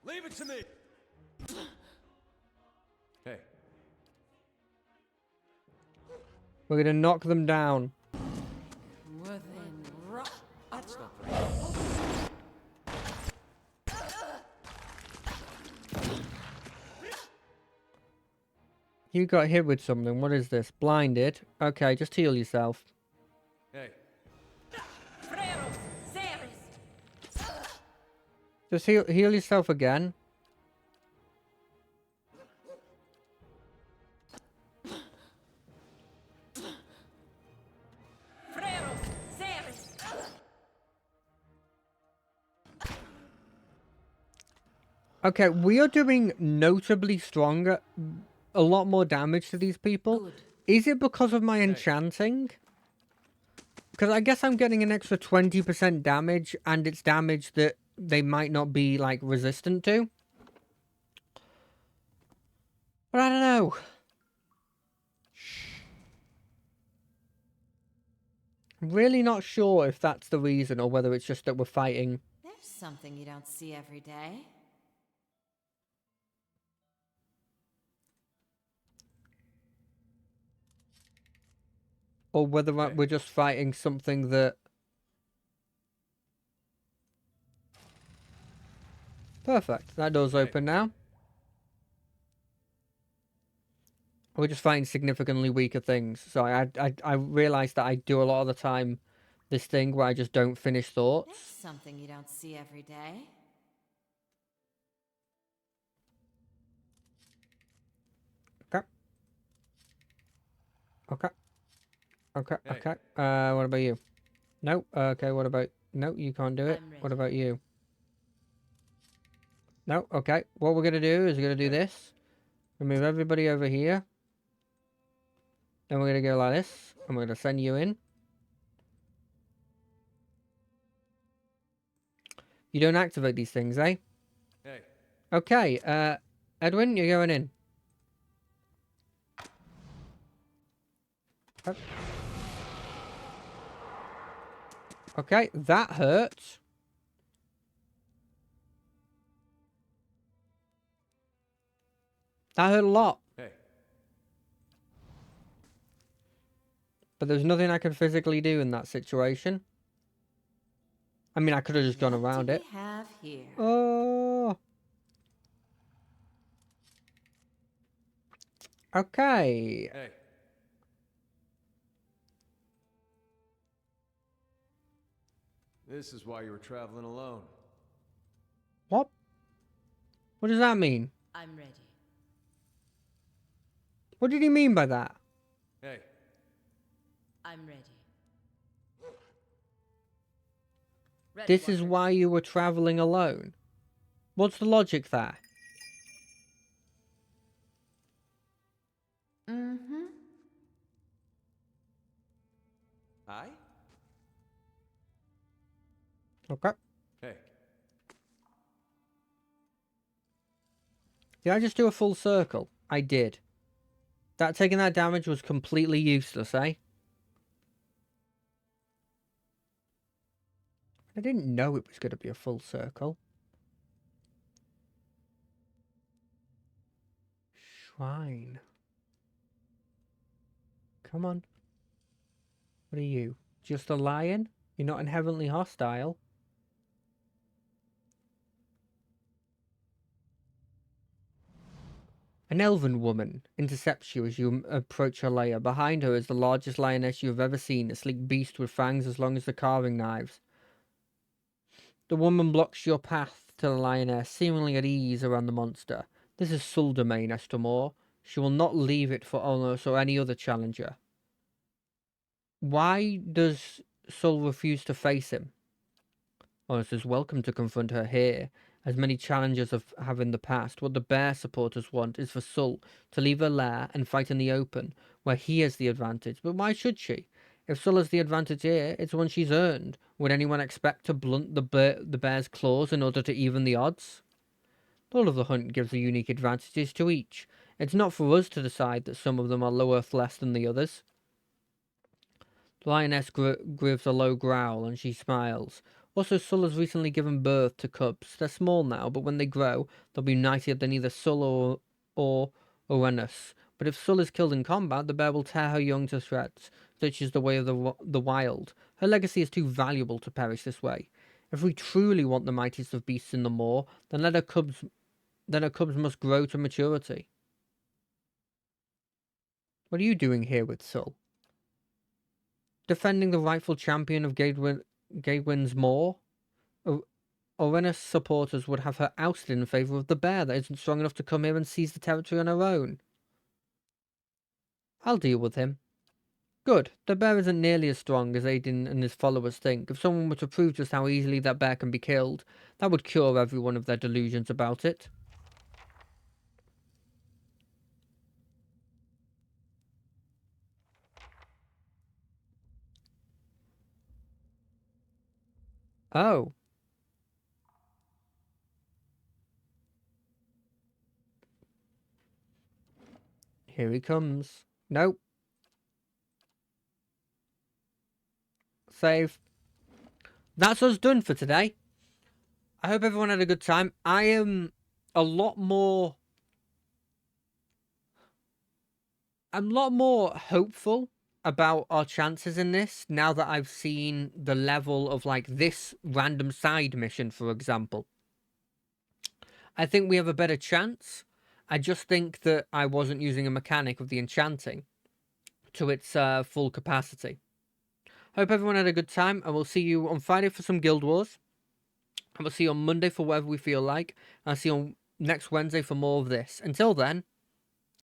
Leave it to me. Hey. We're gonna knock them down. Within That's not very. You got hit with something. What is this? Blinded. Okay, just heal yourself. Hey. Just heal yourself again. Okay, we are doing notably stronger, a lot more damage to these people. Good. Is it because of my enchanting? Because I guess I'm getting an extra 20% damage, and it's damage that they might not be, like, resistant to. But I don't know. I'm really not sure if that's the reason, or whether it's just that we're fighting. There's something you don't see every day. Or whether we're just fighting something that... Perfect. That door's open now. We're just fighting significantly weaker things. So I realised that I do a lot of the time this thing where I just don't finish There's thoughts. something you don't see every day. Okay. Okay. Okay. Okay. What about you? No. Okay. What about... No, you can't do it. I'm ready. What about you? No. Okay. What we're going to do is we're going to do this. We'll move everybody over here. Then we're going to go like this. And we're going to send you in. You don't activate these things, eh? Hey. Okay. Edwin, you're going in. Okay, that hurts. That hurt a lot. Hey. But there's nothing I can physically do in that situation. I mean, I could have just gone around it. What do we have here? Oh. Okay. Hey. This is why you were traveling alone. What? What does that mean? I'm ready. What did he mean by that? Hey. I'm ready. Ready, This is Warrior. why you were traveling alone. What's the logic there? Mm-hmm. Hi? Okay. Hey. Did I just do a full circle? I did. That taking that damage was completely useless, eh? I didn't know it was going to be a full circle. Shrine. Come on. What are you? Just a lion? You're not inherently hostile. An elven woman intercepts you as you approach her lair. Behind her is the largest lioness you have ever seen, a sleek beast with fangs as long as the carving knives. The woman blocks your path to the lioness, seemingly at ease around the monster. This is Sul domain, Estramore. She will not leave it for Onos or any other challenger. Why does Sul refuse to face him? Onos is welcome to confront her here, as many challengers have in the past. What the bear supporters want is for Sul to leave her lair and fight in the open, where he has the advantage. But why should she? If Sul has the advantage here, it's one she's earned. Would anyone expect to blunt the bear's claws in order to even the odds? The Lord of the Hunt gives the unique advantages to each. It's not for us to decide that some of them are worth less than the others. The lioness gives a low growl and she smiles. Also, Sul has recently given birth to cubs. They're small now, but when they grow, they'll be mightier than either Sul or Orenus. But if Sul is killed in combat, the bear will tear her young to shreds, such is the way of the wild. Her legacy is too valuable to perish this way. If we truly want the mightiest of beasts in the moor, then her cubs must grow to maturity. What are you doing here with Sul? Defending the rightful champion of Gaedwyn's Moor? Orenus supporters would have her ousted in favour of the bear that isn't strong enough to come here and seize the territory on her own. I'll deal with him. Good. The bear isn't nearly as strong as Aiden and his followers think. If someone were to prove just how easily that bear can be killed, that would cure every one of their delusions about it. Oh. Here he comes. Nope. Save. That's us done for today. I hope everyone had a good time. I am a lot more... I'm a lot more hopeful about our chances in this now that I've seen the level of, like, this random side mission, for example. I think we have a better chance. I just think that I wasn't using a mechanic of the enchanting to its full capacity. Hope everyone had a good time, and we'll see you on Friday for some Guild Wars. And we'll see you on Monday for whatever we feel like. I'll see you on next Wednesday for more of this. Until then,